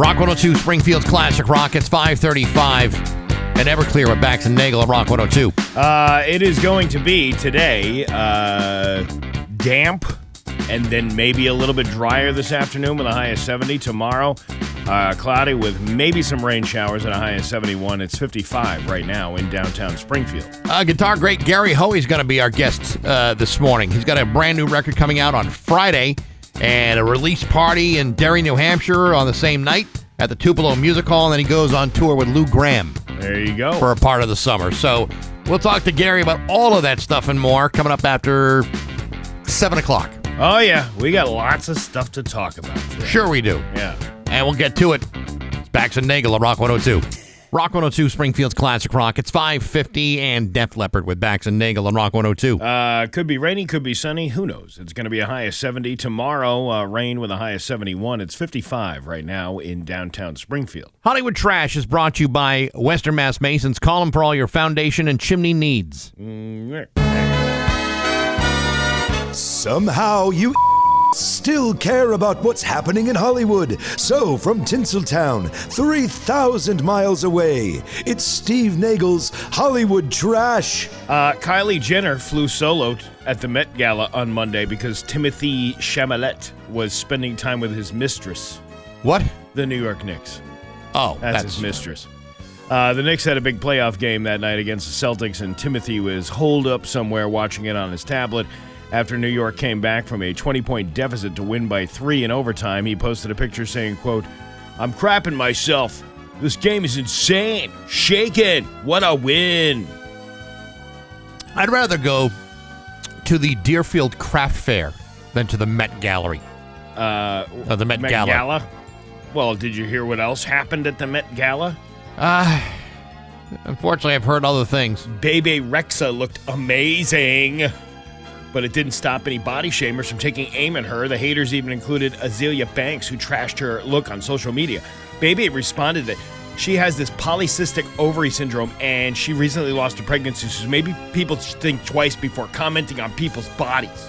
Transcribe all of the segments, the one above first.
Rock 102, Springfield's Classic Rock. It's 5:35 and Everclear with Bax and Nagle at Rock 102. It is going to be today damp and then maybe a little bit drier this afternoon with a high of 70. Tomorrow, cloudy with maybe some rain showers and a high of 71. It's 55 right now in downtown Springfield. Guitar great Gary Hoey's going to be our guest this morning. He's got a brand new record coming out on Friday and a release party in Derry, New Hampshire on the same night at the Tupelo Music Hall, and then he goes on tour with Lou Gramm. There you go. For a part of the summer. So we'll talk to Gary about all of that stuff and more coming up after 7 o'clock. Oh, yeah. We got lots of stuff to talk about today. Sure we do. Yeah. And we'll get to it. It's Bax and Nagle at Rock 102. Rock 102, Springfield's Classic Rock. It's 5:50 and Def Leppard with Bax and Nagle on Rock 102. Could be rainy, could be sunny. Who knows? It's going to be a high of 70. Tomorrow, rain with a high of 71. It's 55 right now in downtown Springfield. Hollywood Trash is brought to you by Western Mass Masons. Call them for all your foundation and chimney needs. Somehow you still care about what's happening in Hollywood. So, from Tinseltown, 3,000 miles away, it's Steve Nagle's Hollywood Trash. Kylie Jenner flew solo at the Met Gala on Monday because Timothy Chalamet was spending time with his mistress. What? The New York Knicks. Oh, that's his mistress. The Knicks had a big playoff game that night against the Celtics, and Timothy was holed up somewhere watching it on his tablet. After New York came back from a 20-point deficit to win by 3 in overtime, he posted a picture saying, quote, "I'm crapping myself. This game is insane. Shaking. What a win." I'd rather go to the Deerfield Craft Fair than to the Met Gallery. Or the Met Gala. Well, did you hear what else happened at the Met Gala? Unfortunately, I've heard other things. Bebe Rexha looked amazing. But it didn't stop any body shamers from taking aim at her. The haters even included Azealia Banks, who trashed her look on social media. Bebe responded that she has this polycystic ovary syndrome, and she recently lost a pregnancy, so maybe people should think twice before commenting on people's bodies.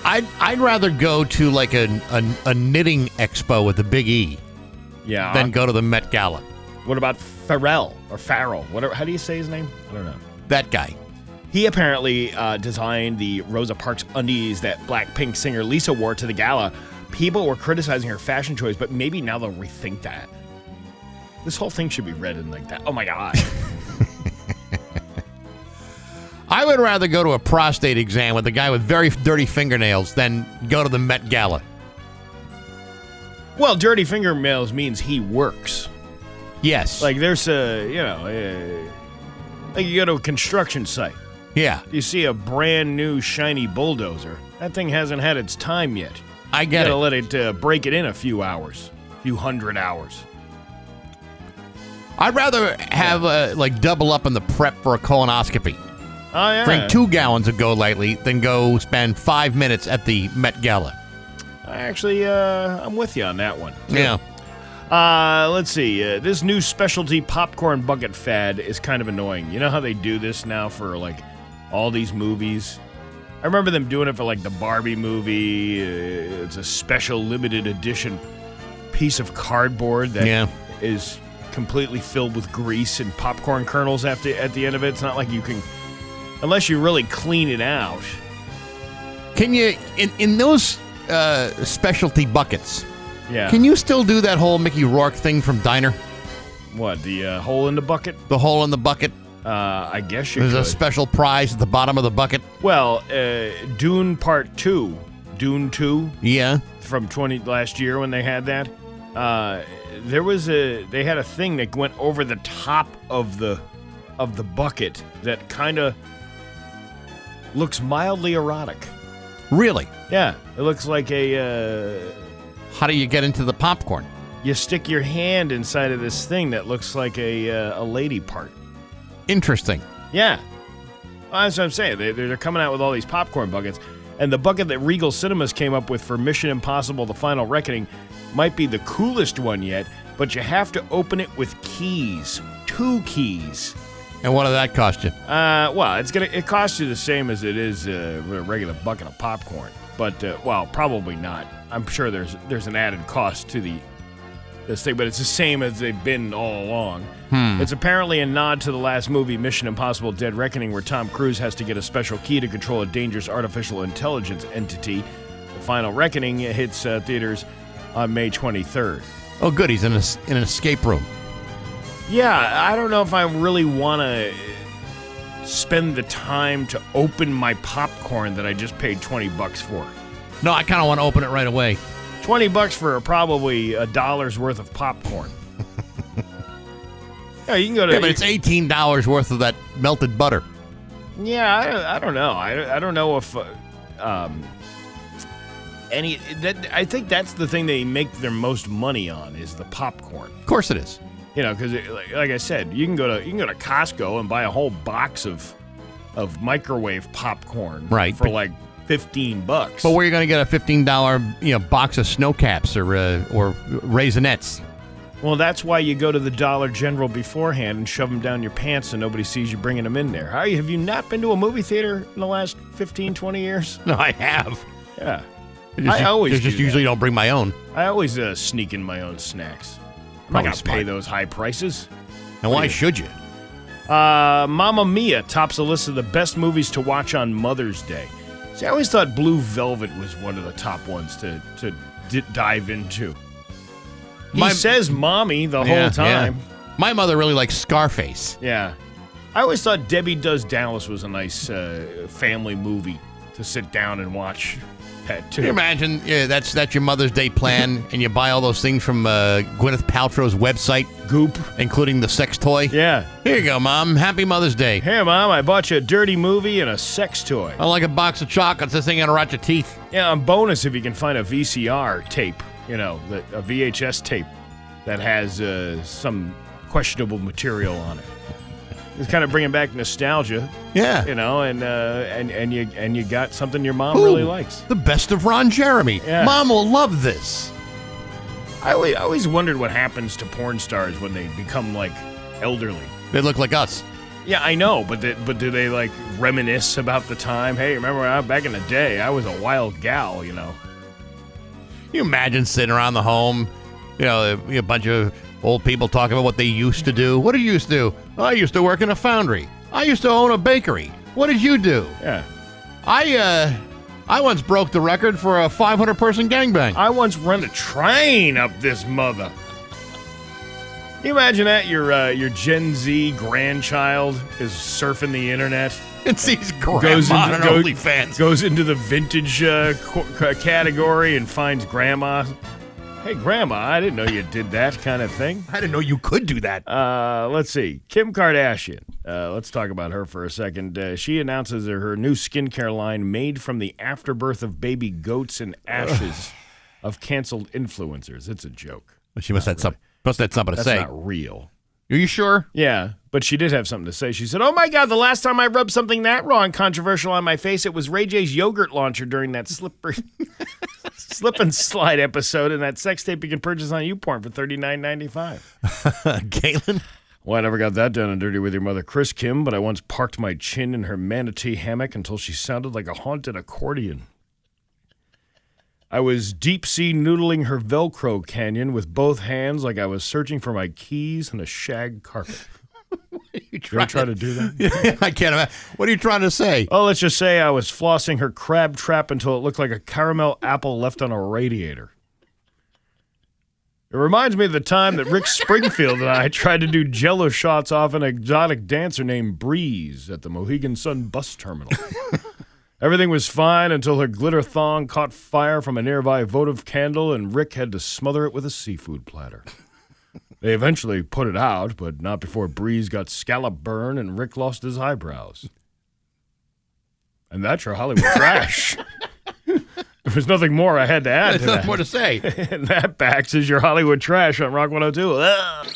I'd rather go to like a knitting expo with the Big E than go to the Met Gala. What about Farrell or Farrell? Whatever. How do you say his name? I don't know. That guy. He apparently designed the Rosa Parks undies that Blackpink singer Lisa wore to the gala. People were criticizing her fashion choice, but maybe now they'll rethink that. This whole thing should be read in like that. Oh, my God. I would rather go to a prostate exam with a guy with very dirty fingernails than go to the Met Gala. Well, dirty fingernails means he works. Yes. Like there's like you go to a construction site. Yeah. You see a brand new shiny bulldozer. That thing hasn't had its time yet. I get it. You gotta let it break it in a few hours, a few hundred hours. I'd rather have double up on the prep for a colonoscopy. Oh, yeah. Drink 2 gallons of Go Lightly, then go spend 5 minutes at the Met Gala. Actually, I'm with you on that one. Yeah. Let's see. This new specialty popcorn bucket fad is kind of annoying. You know how they do this now for, like, all these movies? I remember them doing it for, like, the Barbie movie. It's a special limited edition piece of cardboard that is completely filled with grease and popcorn kernels at the end of it. It's not like you can, unless you really clean it out. Can you, in those specialty buckets, yeah, can you still do that whole Mickey Rourke thing from Diner? What, the hole in the bucket? The hole in the bucket? I guess you could. There's a special prize at the bottom of the bucket? Well, Dune Part 2. Dune 2? Yeah. From last year when they had that. They had a thing that went over the top of the bucket that kind of looks mildly erotic. Really? Yeah. It looks like a... How do you get into the popcorn? You stick your hand inside of this thing that looks like a lady part. Interesting. Yeah. Well, that's what I'm saying. They're coming out with all these popcorn buckets. And the bucket that Regal Cinemas came up with for Mission Impossible: The Final Reckoning might be the coolest one yet, but you have to open it with keys. 2 keys. And what did that cost you? Well, it costs you the same as it is a regular bucket of popcorn. But, well, probably not. I'm sure there's an added cost to the this thing, but it's the same as they've been all along. It's apparently a nod to the last movie, Mission Impossible: Dead Reckoning, where Tom Cruise has to get a special key to control a dangerous artificial intelligence entity. The final reckoning hits theaters on May 23rd. Oh, good. He's in an escape room. Yeah, I don't know if I really want to spend the time to open my popcorn that I just paid $20 for. No, I kind of want to open it right away. $20 for probably $1 worth of popcorn. Yeah, you can go to. Yeah, but it's $18 worth of that melted butter. Yeah, I don't know. I don't know if I think that's the thing they make their most money on is the popcorn. Of course it is. You know, because like I said, you can go to Costco and buy a whole box of microwave popcorn, right, for like $15. But where are you going to get a $15 box of snow caps or Raisinets? Well, that's why you go to the Dollar General beforehand and shove them down your pants so nobody sees you bringing them in there. Have you not been to a movie theater in the last 15, 20 years? No, I have. Yeah. I always usually don't bring my own. I always sneak in my own snacks. I'm not going to pay those high prices. And why should you? Mamma Mia tops the list of the best movies to watch on Mother's Day. See, I always thought Blue Velvet was one of the top ones to dive into. He says mommy the whole time. Yeah. My mother really likes Scarface. Yeah. I always thought Debbie Does Dallas was a nice family movie to sit down and watch. Can you imagine? Yeah, that's your Mother's Day plan, and you buy all those things from Gwyneth Paltrow's website, Goop, including the sex toy. Yeah. Here you go, Mom. Happy Mother's Day. Here, Mom, I bought you a dirty movie and a sex toy. I like a box of chocolates. This thing gonna rot your teeth. Yeah, on bonus if you can find a VCR tape, a VHS tape that has some questionable material on it. It's kind of bringing back nostalgia. Yeah. And you got something your mom really likes. The best of Ron Jeremy. Yeah. Mom will love this. I always wondered what happens to porn stars when they become, like, elderly. They look like us. Yeah, I know, but do they, like, reminisce about the time? Hey, remember back in the day, I was a wild gal, Can you imagine sitting around the home, a bunch of old people talking about what they used to do? What did you used to do? I used to work in a foundry. I used to own a bakery. What did you do? Yeah. I once broke the record for a 500-person gangbang. I once run a train up this mother. Can you imagine that? Your Gen Z grandchild is surfing the internet. And sees grandma on OnlyFans. Goes into the vintage category and finds grandma. Hey, Grandma, I didn't know you did that kind of thing. I didn't know you could do that. Let's see. Kim Kardashian. Let's talk about her for a second. She announces her new skincare line made from the afterbirth of baby goats and ashes of canceled influencers. It's a joke. She must have something to say. That's not real. Are you sure? Yeah, but she did have something to say. She said, "Oh my God, the last time I rubbed something that raw and controversial on my face, it was Ray J's yogurt launcher during that slip and slide episode in that sex tape you can purchase on YouPorn for $39.95." Galen? Well, I never got that down and dirty with your mother, Chris Kim, but I once parked my chin in her manatee hammock until she sounded like a haunted accordion. I was deep-sea noodling her Velcro canyon with both hands like I was searching for my keys in a shag carpet. You ever try to do that? Yeah, I can't imagine. What are you trying to say? Oh, let's just say I was flossing her crab trap until it looked like a caramel apple left on a radiator. It reminds me of the time that Rick Springfield and I tried to do Jell-O shots off an exotic dancer named Breeze at the Mohegan Sun bus terminal. Everything was fine until her glitter thong caught fire from a nearby votive candle and Rick had to smother it with a seafood platter. They eventually put it out, but not before Breeze got scallop burn and Rick lost his eyebrows. And that's your Hollywood trash. There was nothing more I had to add to that. There's nothing more to say. And that, Bax, is your Hollywood trash on Rock 102. Ugh.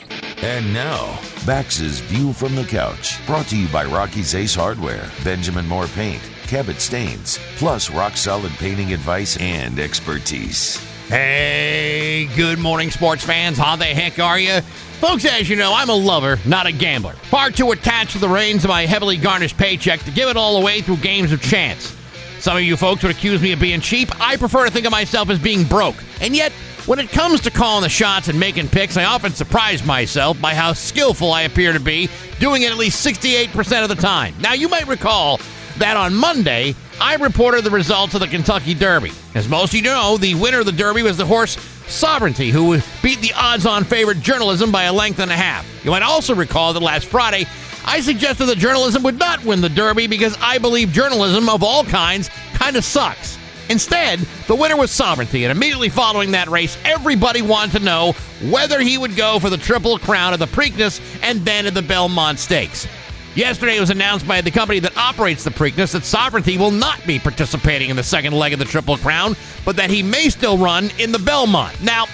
And now, Bax's View from the Couch, brought to you by Rocky's Ace Hardware, Benjamin Moore Paint, Cabot Stains, plus rock-solid painting advice and expertise. Hey, good morning, sports fans. How the heck are you? Folks, as you know, I'm a lover, not a gambler. Far too attached to the reins of my heavily garnished paycheck to give it all away through games of chance. Some of you folks would accuse me of being cheap. I prefer to think of myself as being broke. And yet, When it comes to calling the shots and making picks, I often surprise myself by how skillful I appear to be, doing it at least 68% of the time. Now, you might recall that on Monday, I reported the results of the Kentucky Derby. As most of you know, the winner of the Derby was the horse Sovereignty, who beat the odds-on favorite Journalism by a length and a half. You might also recall that last Friday, I suggested that Journalism would not win the Derby because I believe journalism of all kinds kind of sucks. Instead, the winner was Sovereignty, and immediately following that race, everybody wanted to know whether he would go for the Triple Crown at the Preakness and then at the Belmont Stakes. Yesterday, it was announced by the company that operates the Preakness that Sovereignty will not be participating in the second leg of the Triple Crown, but that he may still run in the Belmont. Now,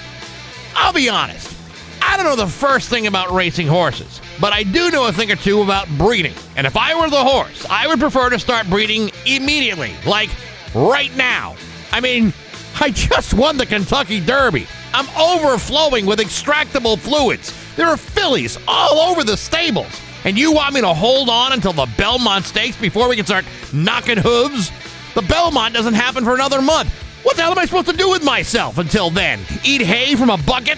I'll be honest. I don't know the first thing about racing horses, but I do know a thing or two about breeding. And if I were the horse, I would prefer to start breeding immediately, like right now. I mean, I just won the Kentucky Derby. I'm overflowing with extractable fluids. There are fillies all over the stables. And you want me to hold on until the Belmont Stakes before we can start knocking hooves? The Belmont doesn't happen for another month. What the hell am I supposed to do with myself until then? Eat hay from a bucket?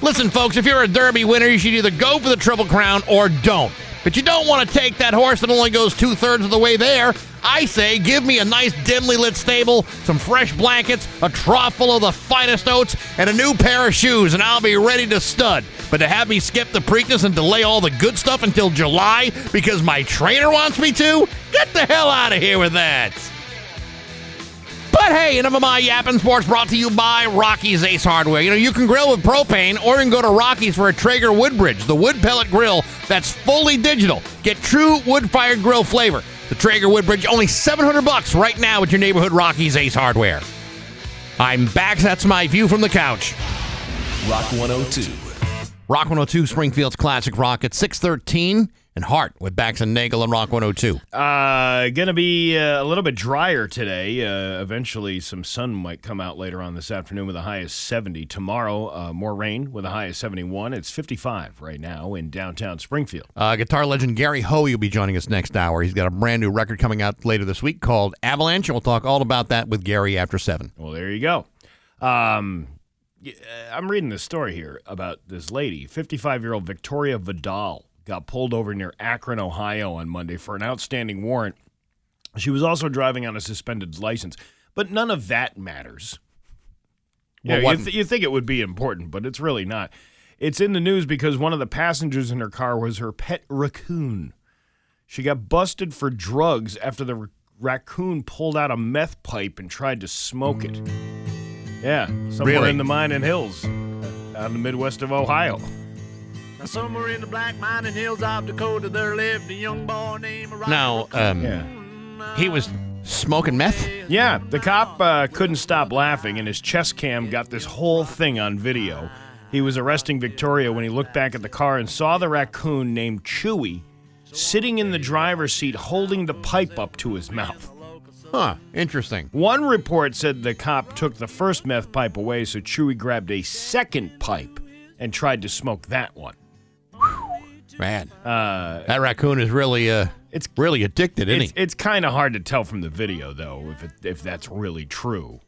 Listen, folks, if you're a Derby winner, you should either go for the Triple Crown or don't. But you don't want to take that horse that only goes 2/3 of the way there. I say give me a nice dimly lit stable, some fresh blankets, a trough full of the finest oats, and a new pair of shoes, and I'll be ready to stud. But to have me skip the Preakness and delay all the good stuff until July because my trainer wants me to? Get the hell out of here with that. But hey, enough of my yapping. Sports brought to you by Rocky's Ace Hardware. You know, you can grill with propane, or you can go to Rocky's for a Traeger Woodbridge, the wood pellet grill that's fully digital. Get true wood-fired grill flavor. The Traeger Woodbridge, only $700 right now at your neighborhood Rocky's Ace Hardware. I'm back. That's my view from the couch. Rock 102. Rock 102, Springfield's Classic Rock at 6:13. And Hart with Bax and Nagle on Rock 102. Gonna be a little bit drier today. Eventually, some sun might come out later on this afternoon with a high of 70. Tomorrow, more rain with a high of 71. It's 55 right now in downtown Springfield. Guitar legend Gary Hoey will be joining us next hour. He's got a brand new record coming out later this week called Avalanche, and we'll talk all about that with Gary after 7. Well, there you go. I'm reading this story here about this lady, 55-year-old Victoria Vidal. Got pulled over near Akron, Ohio on Monday for an outstanding warrant. She was also driving on a suspended license, but none of that matters. Well, you think it would be important, but it's really not. It's in the news because one of the passengers in her car was her pet raccoon. She got busted for drugs after the raccoon pulled out a meth pipe and tried to smoke it. Yeah, somewhere Really? in the Mining Hills, out in the Midwest of Ohio. Now, somewhere in the black mining hills of Dakota, there lived a young boy named Robert. Now, Yeah. he was smoking meth? Yeah, the cop couldn't stop laughing, and his chest cam got this whole thing on video. He was arresting Victoria when he looked back at the car and saw the raccoon named Chewy sitting in the driver's seat holding the pipe up to his mouth. Huh, interesting. One report said the cop took the first meth pipe away, so Chewy grabbed a second pipe and tried to smoke that one. Man, that raccoon is really It's really addicted, isn't he? It's kind of hard to tell from the video, though, if that's really true,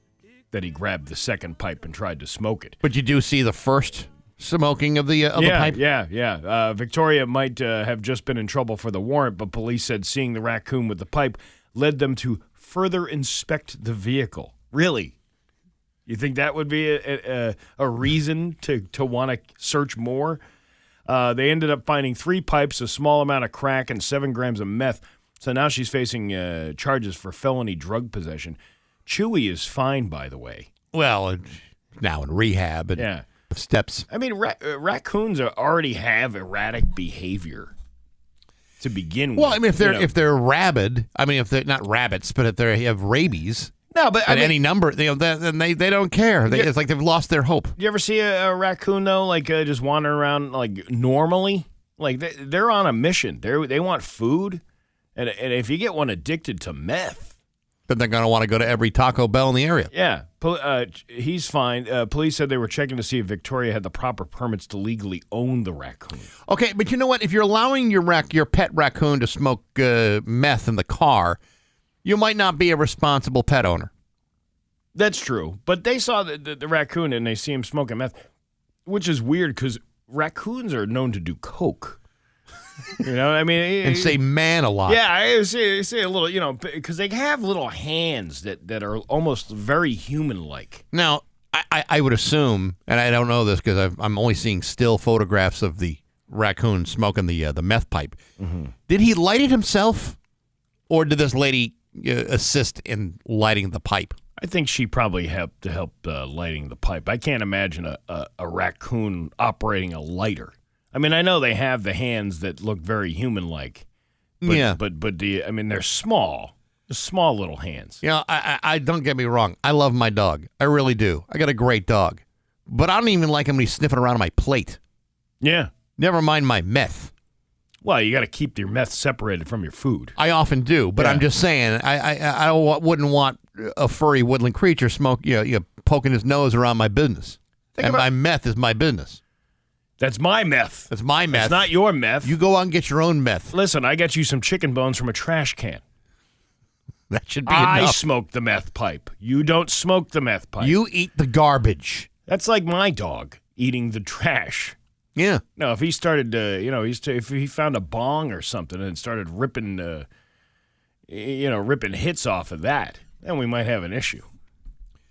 that he grabbed the second pipe and tried to smoke it. But you do see the first smoking of the pipe? Yeah. Victoria might have just been in trouble for the warrant, but police said seeing the raccoon with the pipe led them to further inspect the vehicle. Really? You think that would be a reason to want to search more? They ended up finding 3 pipes, a small amount of crack, and 7 grams of meth. So now she's facing charges for felony drug possession. Chewy is fine, by the way. Well, now in rehab and steps. I mean, raccoons already have erratic behavior to begin with. Well, I mean, if they're rabid, I mean, if they're not rabbits, but if they have rabies, no, but at any number, then they don't care. It's like they've lost their hope. You ever see a raccoon though, like just wandering around like normally? Like they're on a mission. They want food, and if you get one addicted to meth, Then they're going to want to go to every Taco Bell in the area. yeah, he's fine. Police said they were checking to see if Victoria had the proper permits to legally own the raccoon. Okay, but you know what? If you're allowing your pet raccoon to smoke meth in the car, you might not be a responsible pet owner. That's true. But they saw the raccoon and they see him smoking meth, which is weird because raccoons are known to do coke. You know what I mean? And say man a lot. Yeah, I say a little, because they have little hands that are almost very human-like. Now, I would assume, and I don't know this because I'm only seeing still photographs of the raccoon smoking the meth pipe. Mm-hmm. Did he light it himself, or did this lady assist in lighting the pipe? I think she probably helped lighting the pipe. I can't imagine a raccoon operating a lighter. I mean, I know they have the hands that look very human-like. But, yeah. But they're small. They're small little hands. I don't get me wrong. I love my dog. I really do. I got a great dog. But I don't even like him when he's sniffing around on my plate. Yeah. Never mind my meth. Well, you got to keep your meth separated from your food. I often do, but I'm just saying, I wouldn't want a furry woodland creature poking his nose around my business. My meth is my business. That's my meth. That's my meth. It's not your meth. You go out and get your own meth. Listen, I got you some chicken bones from a trash can. That should be I enough. smoke the meth pipe. You don't smoke the meth pipe. You eat the garbage. That's like my dog eating the trash. Yeah. No, if he started, if he found a bong or something and started ripping, ripping hits off of that, then we might have an issue.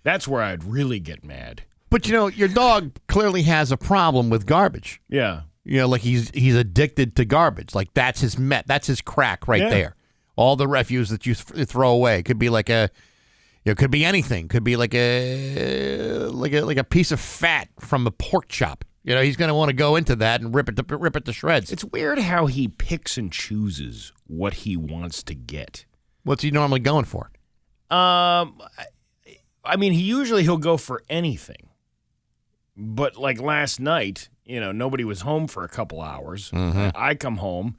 That's where I'd really get mad. But, your dog clearly has a problem with garbage. Yeah. Like he's addicted to garbage. Like that's his that's his crack right there. All the refuse that you throw away could be like could be anything. Could be like a piece of fat from a pork chop. He's going to want to go into that and rip it to shreds. It's weird how he picks and chooses what he wants to get. What's he normally going for? I mean, he'll go for anything. But like last night, nobody was home for a couple hours. Mm-hmm. I come home.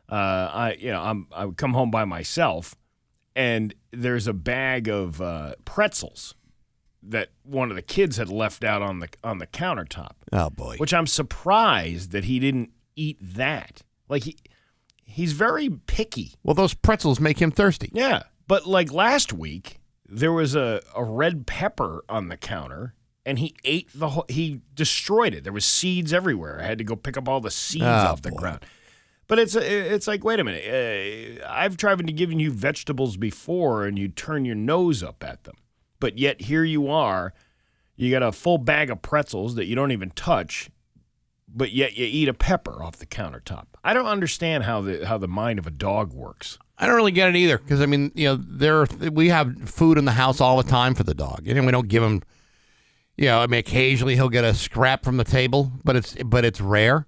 I come home by myself, and there's a bag of pretzels that one of the kids had left out on the countertop. Oh boy! Which I'm surprised that he didn't eat that. Like he's very picky. Well, those pretzels make him thirsty. Yeah, but like last week, there was a red pepper on the counter. And he ate he destroyed it. There was seeds everywhere. I had to go pick up all the seeds off the ground. But it's like, wait a minute. I've tried to give you vegetables before, and you turn your nose up at them. But yet here you are. You got a full bag of pretzels that you don't even touch, but yet you eat a pepper off the countertop. I don't understand how the mind of a dog works. I don't really get it either because, I mean, we have food in the house all the time for the dog. We don't give him... occasionally he'll get a scrap from the table, but it's rare.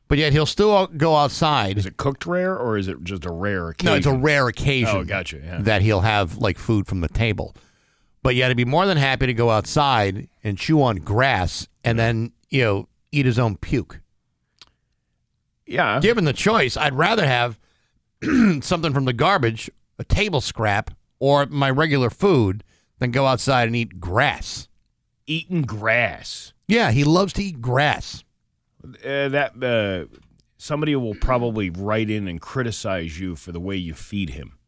But yet he'll still go outside. Is it cooked rare or is it just a rare occasion? No, it's a rare occasion. Oh, gotcha. Yeah. That he'll have like food from the table. But yet he'd be more than happy to go outside and chew on grass and then, eat his own puke. Yeah. Given the choice, I'd rather have something from the garbage, a table scrap, or my regular food than go outside and eat grass. Eating grass. Yeah, he loves to eat grass. Somebody will probably write in and criticize you for the way you feed him.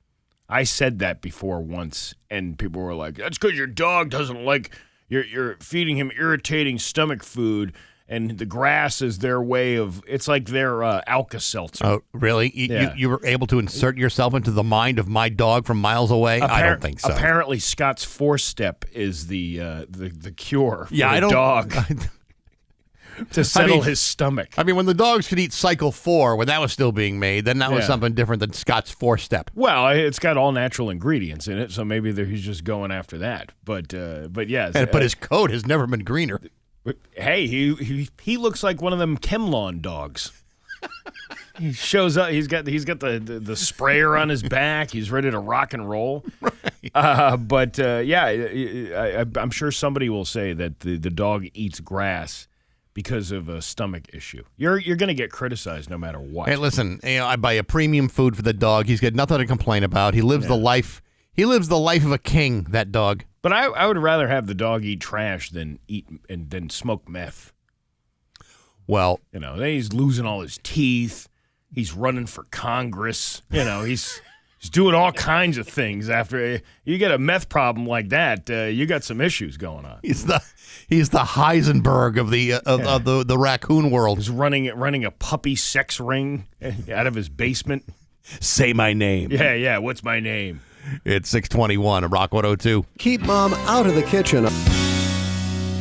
I said that before once, and people were like, "That's because your dog doesn't like you're feeding him irritating stomach food." And the grass is their way of, it's like their Alka-Seltzer. Oh, really? You were able to insert yourself into the mind of my dog from miles away? I don't think so. Apparently, Scott's four-step is the cure for the dog to settle his stomach. I mean, when the dogs could eat Cycle 4, when that was still being made, then that was something different than Scott's four-step. Well, it's got all natural ingredients in it, so maybe he's just going after that. But yes. But his coat has never been greener. Hey, he looks like one of them Chemlawn dogs. He shows up. He's got the sprayer on his back. He's ready to rock and roll. Right. I'm sure somebody will say that the dog eats grass because of a stomach issue. You're going to get criticized no matter what. Hey, listen, I buy a premium food for the dog. He's got nothing to complain about. He lives the life. He lives the life of a king. That dog. But I would rather have the dog eat trash than smoke meth. Well, then he's losing all his teeth. He's running for Congress. He's He's doing all kinds of things. After you get a meth problem like that, you got some issues going on. He's the Heisenberg of the raccoon world. He's running a puppy sex ring out of his basement. Say my name. Yeah. What's my name? It's 621 at Rock 102. Keep Mom out of the kitchen.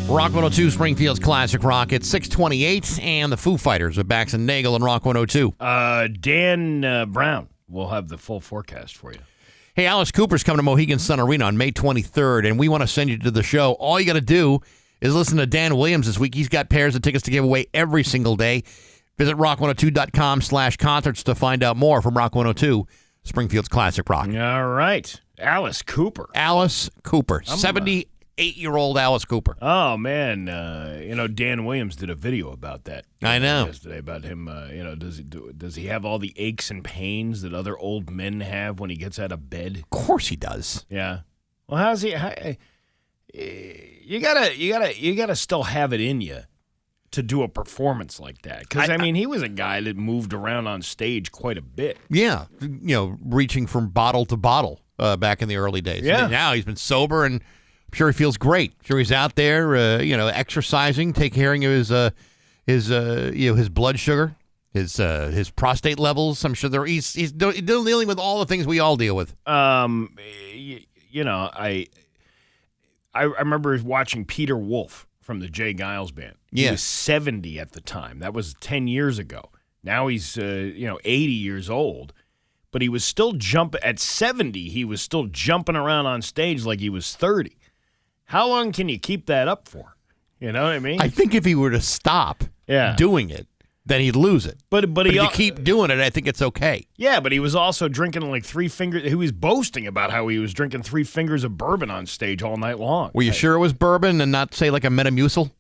Rock 102, Springfield's Classic Rock. It's 628, and the Foo Fighters are Bax and Nagle and Rock 102. Dan Brown will have the full forecast for you. Hey, Alice Cooper's coming to Mohegan Sun Arena on May 23rd, and we want to send you to the show. All you got to do is listen to Dan Williams this week. He's got pairs of tickets to give away every single day. Visit rock102.com/concerts to find out more from Rock 102, Springfield's Classic Rock. All right. Alice Cooper. 78-year-old Alice Cooper. Oh, man. Dan Williams did a video about that. I know. Yesterday about him, does he have all the aches and pains that other old men have when he gets out of bed? Of course he does. Yeah. Well, how's he? You gotta still have it in you to do a performance like that. Because, he was a guy that moved around on stage quite a bit. Yeah. Reaching from bottle to bottle back in the early days. Yeah. Now he's been sober, and I'm sure he feels great. I'm sure he's out there, exercising, taking care of his blood sugar, his prostate levels. I'm sure he's dealing with all the things we all deal with. I remember watching Peter Wolf from the Jay Giles Band. He was 70 at the time. That was 10 years ago. Now he's 80 years old, but he was still at 70. He was still jumping around on stage like he was 30. How long can you keep that up for? You know what I mean? I think if he were to stop doing it, then he'd lose it. But if you keep doing it, I think it's okay. Yeah, but he was also drinking like 3 fingers. He was boasting about how he was drinking 3 fingers of bourbon on stage all night long. Were you sure it was bourbon and not, say, like a Metamucil?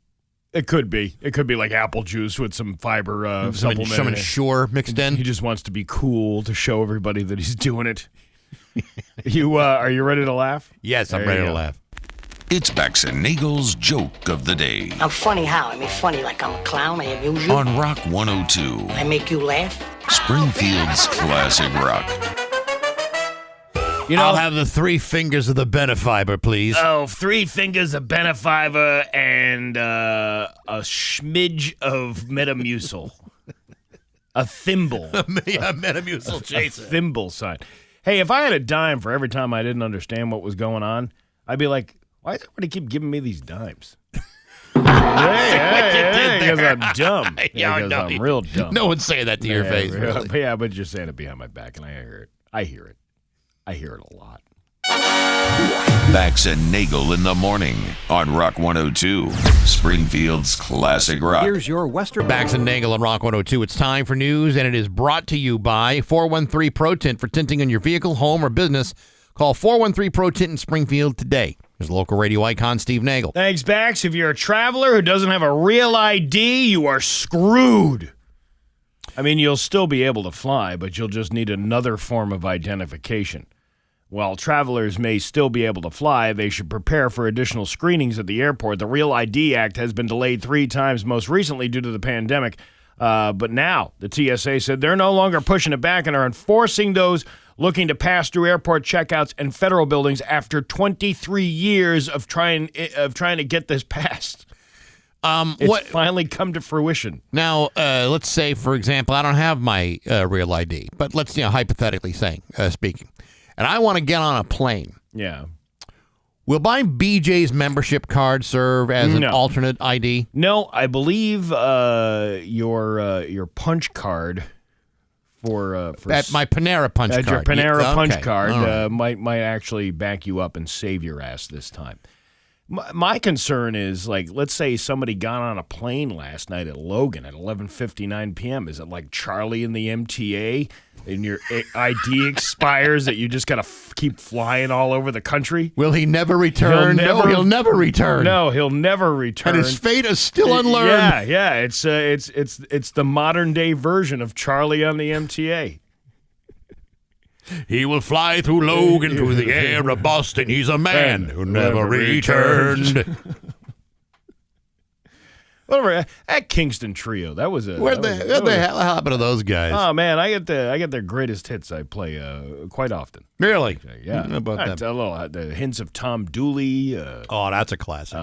It could be. It could be like apple juice with some fiber supplement. Some Ensure mixed in. He just wants to be cool to show everybody that he's doing it. Are you ready to laugh? Yes, I'm ready to laugh. It's Bax and Nagle's Joke of the Day. I'm funny how? I mean, funny like I'm a clown, I amuse you. On Rock 102. I make you laugh. Springfield's Classic Rock. I'll have the 3 fingers of the Benefiber, please. Oh, 3 fingers of Benefiber and a smidge of Metamucil. A thimble. Metamucil chaser. A thimble sign. Hey, if I had a dime for every time I didn't understand what was going on, I'd be like, why does everybody keep giving me these dimes? Because I'm dumb. Because I'm real dumb. No one's saying that to your face. Really. Yeah, but you're saying it behind my back, and I hear it. I hear it a lot. Bax and Nagle in the morning on Rock 102, Springfield's Classic Rock. Here's your Western Bax and Nagle on Rock 102. It's time for news, and it is brought to you by 413 Pro Tint for tinting in your vehicle, home, or business. Call 413 Pro Tint in Springfield today. There's local radio icon Steve Nagle. Thanks, Bax. If you're a traveler who doesn't have a real ID, you are screwed. I mean, you'll still be able to fly, but you'll just need another form of identification. While travelers may still be able to fly, they should prepare for additional screenings at the airport. The Real ID Act has been delayed 3 times, most recently due to the pandemic. But now the TSA said they're no longer pushing it back and are enforcing those looking to pass through airport checkouts and federal buildings after 23 years of trying to get this passed. It's finally come to fruition. Now, let's say, for example, I don't have my Real ID, but let's, hypothetically speaking, and I want to get on a plane. Yeah. Will buying BJ's membership card serve as an alternate ID? No, I believe your punch card for at my Panera punch card. Your Panera punch card right. might actually back you up and save your ass this time. My concern is, let's say somebody got on a plane last night at Logan at 11:59 p.m. Is it like Charlie in the MTA and your ID expires that you just got to keep flying all over the country? Will he never return? No, he'll never return. No, he'll never return. And his fate is still unlearned. Yeah. It's the modern day version of Charlie on the MTA. He will fly through Logan to the air of Boston. He's a man who never returned. Whatever. That Kingston Trio. That was a. What the hell happened to those guys? Oh man, I get their greatest hits. I play quite often. Really? Yeah. How about that? A little, the hints of Tom Dooley. Oh, that's a classic.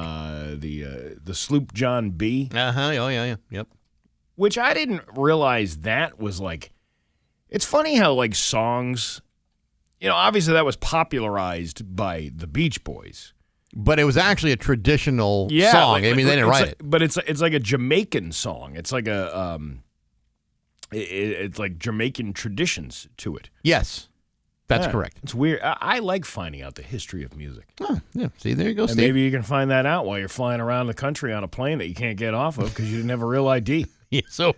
The Sloop John B. Oh yeah. Yep. Which I didn't realize that was like. It's funny how like songs, obviously that was popularized by the Beach Boys. But it was actually a traditional song. They didn't write it. But it's like a Jamaican song. It's like it's like Jamaican traditions to it. Yes, that's correct. It's weird. I like finding out the history of music. Oh, yeah. See, there you go, And Steve. maybe you can find that out while you're flying around the country on a plane that you can't get off of because you didn't have a real ID. Yeah, so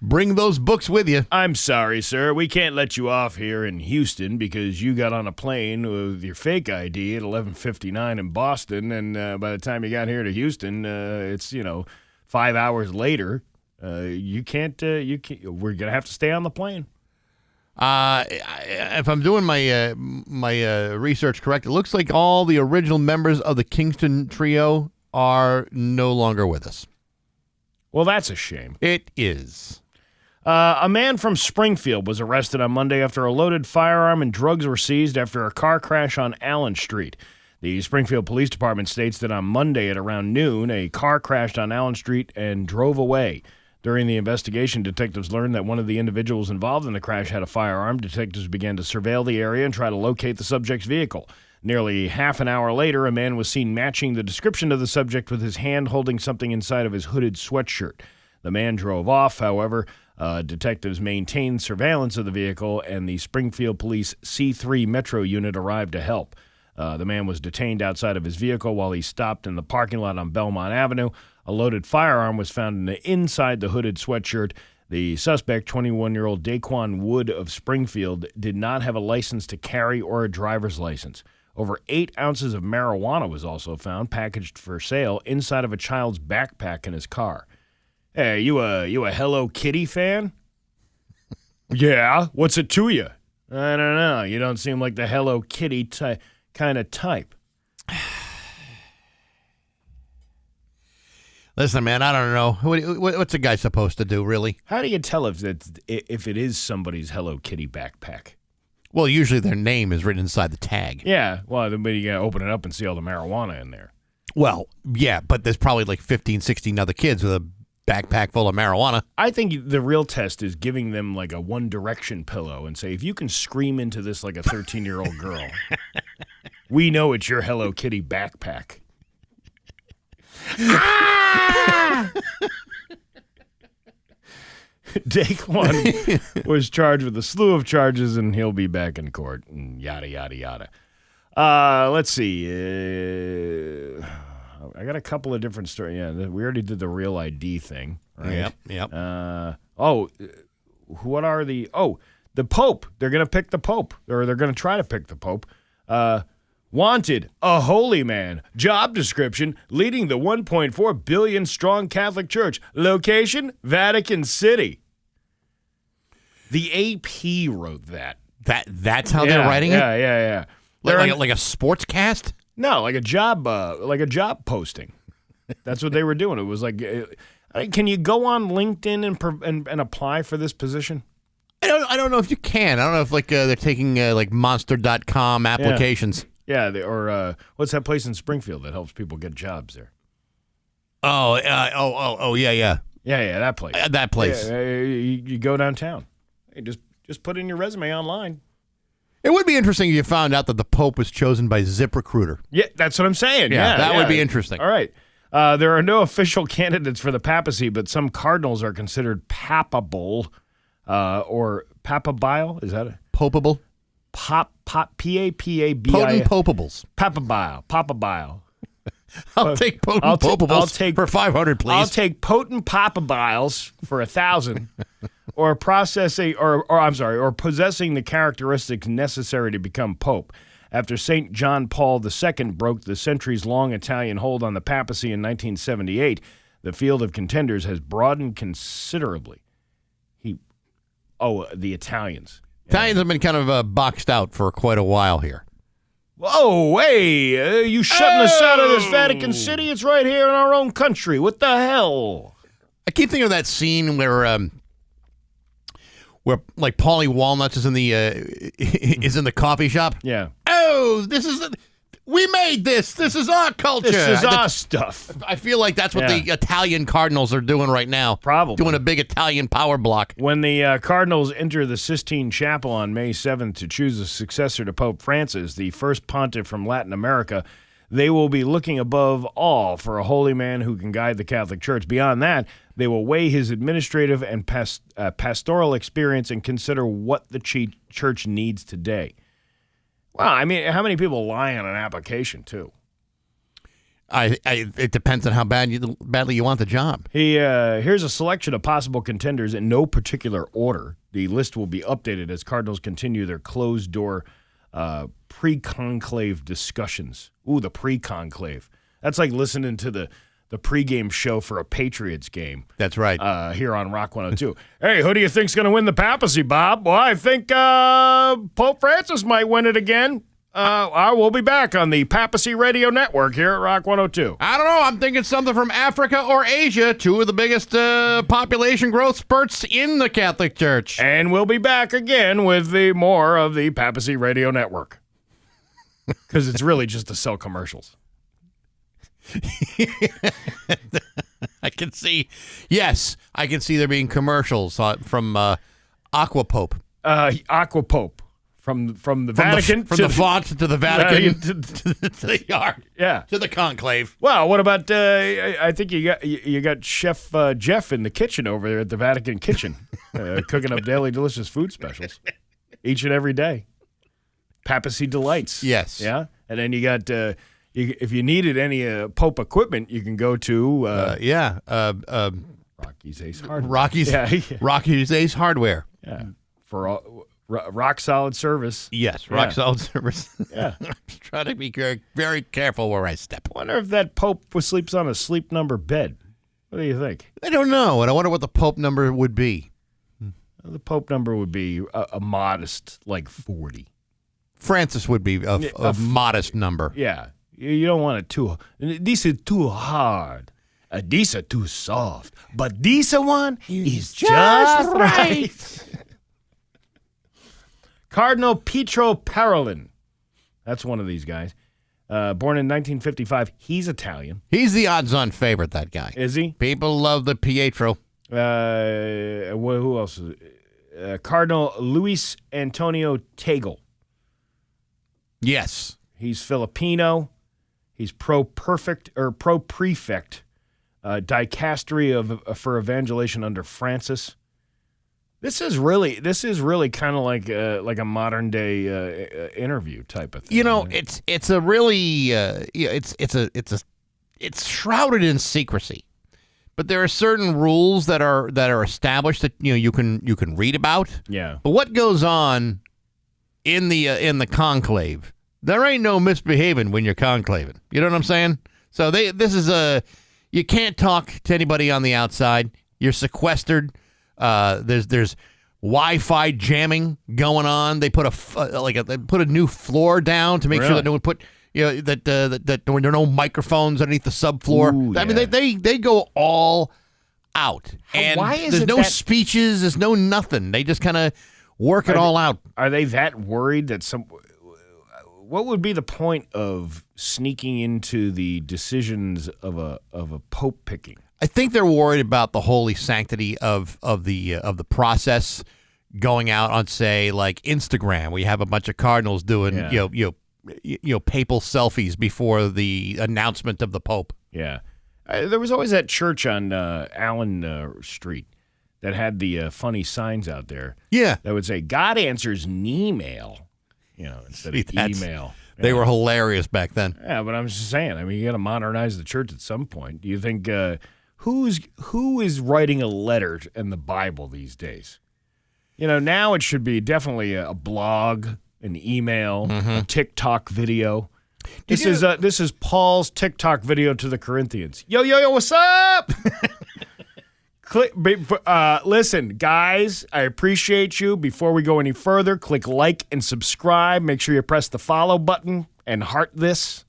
bring those books with you. I'm sorry, sir. We can't let you off here in Houston because you got on a plane with your fake ID at 11:59 in Boston, and by the time you got here to Houston, it's 5 hours later. You can't. We're gonna have to stay on the plane. If I'm doing my research correct, it looks like all the original members of the Kingston Trio are no longer with us. Well, that's a shame. It is. A man from Springfield was arrested on Monday after a loaded firearm and drugs were seized after a car crash on Allen Street. The Springfield Police Department states that on Monday at around noon, a car crashed on Allen Street and drove away. During the investigation, detectives learned that one of the individuals involved in the crash had a firearm. Detectives began to surveil the area and try to locate the subject's vehicle. Nearly half an hour later, a man was seen matching the description of the subject with his hand holding something inside of his hooded sweatshirt. The man drove off, however. Detectives maintained surveillance of the vehicle, and the Springfield Police C3 Metro unit arrived to help. The man was detained outside of his vehicle while he stopped in the parking lot on Belmont Avenue. A loaded firearm was found inside the hooded sweatshirt. The suspect, 21-year-old Daquan Wood of Springfield, did not have a license to carry or a driver's license. Over 8 ounces of marijuana was also found, packaged for sale, inside of a child's backpack in his car. Hey, you a Hello Kitty fan? Yeah, what's it to you? I don't know. You don't seem like the Hello Kitty kind of type. Listen, man, I don't know. What's a guy supposed to do, really? How do you tell if it is somebody's Hello Kitty backpack? Well, usually their name is written inside the tag. Yeah, well, then you got to open it up and see all the marijuana in there. Well, yeah, but there's probably like 15, 16 other kids with a backpack full of marijuana. I think the real test is giving them like a One Direction pillow and say, if you can scream into this like a 13-year-old girl, we know it's your Hello Kitty backpack. Daquan was charged with a slew of charges, and he'll be back in court, and yada, yada, yada. Let's see. I got a couple of different stories. Yeah, we already did the real ID thing. Right? Yep. What are the Pope. They're going to pick the Pope, or they're going to try to pick the Pope. Wanted, a holy man. Job description, leading the 1.4 billion strong Catholic Church. Location, Vatican City. The AP wrote that. That's how they're writing it? Yeah. Like a sports cast? No, like a job posting. That's what they were doing. It was like, can you go on LinkedIn and apply for this position? I don't know if you can. I don't know if they're taking like monster.com applications. Yeah, or what's that place in Springfield that helps people get jobs there? Yeah. Yeah, that place. That place. Yeah, you go downtown. Hey, just put in your resume online. It would be interesting if you found out that the Pope was chosen by ZipRecruiter. Yeah, that's what I'm saying. Yeah, that would be interesting. All right. There are no official candidates for the papacy, but some cardinals are considered papable or papabile. Is that it? Popable? P-A-P-A-B-I. Potent Popables. Papabile. I'll take potent Popables for 500, please. I'll take potent papabiles for 1,000. Or possessing the characteristics necessary to become pope. After St. John Paul II broke the centuries-long Italian hold on the papacy in 1978, the field of contenders has broadened considerably. The Italians. Italians have been kind of boxed out for quite a while here. Whoa, hey, you shutting us out of this Vatican City? It's right here in our own country. What the hell? I keep thinking of that scene where like Paulie Walnuts is in the is in the coffee shop. Yeah. Oh, we made this. This is our culture. This is our stuff. I feel like that's what the Italian Cardinals are doing right now. Probably. Doing a big Italian power block. When the Cardinals enter the Sistine Chapel on May 7th to choose a successor to Pope Francis, the first pontiff from Latin America, they will be looking above all for a holy man who can guide the Catholic Church. Beyond that, they will weigh his administrative and pastoral experience and consider what the church needs today. Well, I mean, how many people lie on an application, too? It depends on how badly you want the job. Here's a selection of possible contenders in no particular order. The list will be updated as Cardinals continue their closed-door pre-conclave discussions. Ooh, the pre-conclave. That's like listening to the pregame show for a Patriots game. That's right. Here on Rock 102. Hey, who do you think's going to win the papacy, Bob? Well, I think Pope Francis might win it again. I will be back on the Papacy Radio Network here at Rock 102. I don't know. I'm thinking something from Africa or Asia, two of the biggest population growth spurts in the Catholic Church. And we'll be back again with more of the Papacy Radio Network. Because it's really just to sell commercials. I can see there being commercials from Aquapope. Aquapope. From the Vatican. From the font to the Vatican to the yard. Yeah. To the conclave. Well, what about, I think you got Chef Jeff in the kitchen over there at the Vatican kitchen, cooking up daily delicious food specials each and every day. Papacy Delights. Yes. Yeah. And then you got, if you needed any Pope equipment, you can go to Rocky's Ace Hardware. Rocky's Ace Hardware. Yeah. For rock solid service. Yes, rock solid service. Yeah. I'm trying to be very, very careful where I step. I wonder if that Pope sleeps on a sleep number bed. What do you think? I don't know, and I wonder what the Pope number would be. The Pope number would be a modest, like 40. Francis would be a modest number. Yeah. You don't want it too. This is too hard. These are too soft. But this one is just right. Cardinal Pietro Parolin. That's one of these guys. Born in 1955. He's Italian. He's the odds-on favorite, that guy. Is he? People love the Pietro. Who else is it? Cardinal Luis Antonio Tagle. Yes. He's Filipino. He's pro-prefect, dicastery for evangelization under Francis. This is really kind of like a modern day interview type of thing. You know, it's a really it's shrouded in secrecy, but there are certain rules that are established that you can read about. Yeah. But what goes on in the conclave? There ain't no misbehaving when you're conclaving. You know what I'm saying? So you can't talk to anybody on the outside. You're sequestered. There's Wi-Fi jamming going on. They put a new floor down to make sure that no one put that there are no microphones underneath the subfloor. Ooh, I mean they go all out. And why is there's it no that- speeches. There's no nothing. They just kind of work it all out. Are they that worried that what would be the point of sneaking into the decisions of a pope picking? I think they're worried about the holy sanctity of the process going out on, say, like Instagram. We have a bunch of cardinals doing papal selfies before the announcement of the Pope. Yeah, there was always that church on Allen Street that had the funny signs out there. Yeah, that would say God answers an email, instead of email. They were hilarious back then. Yeah, but I'm just saying. I mean, you got to modernize the church at some point. Do you think who is writing a letter in the Bible these days? Now it should be definitely a blog, an email, a TikTok video. This is Paul's TikTok video to the Corinthians. Yo, what's up? Listen, guys, I appreciate you. Before we go any further, click like and subscribe. Make sure you press the follow button and heart this.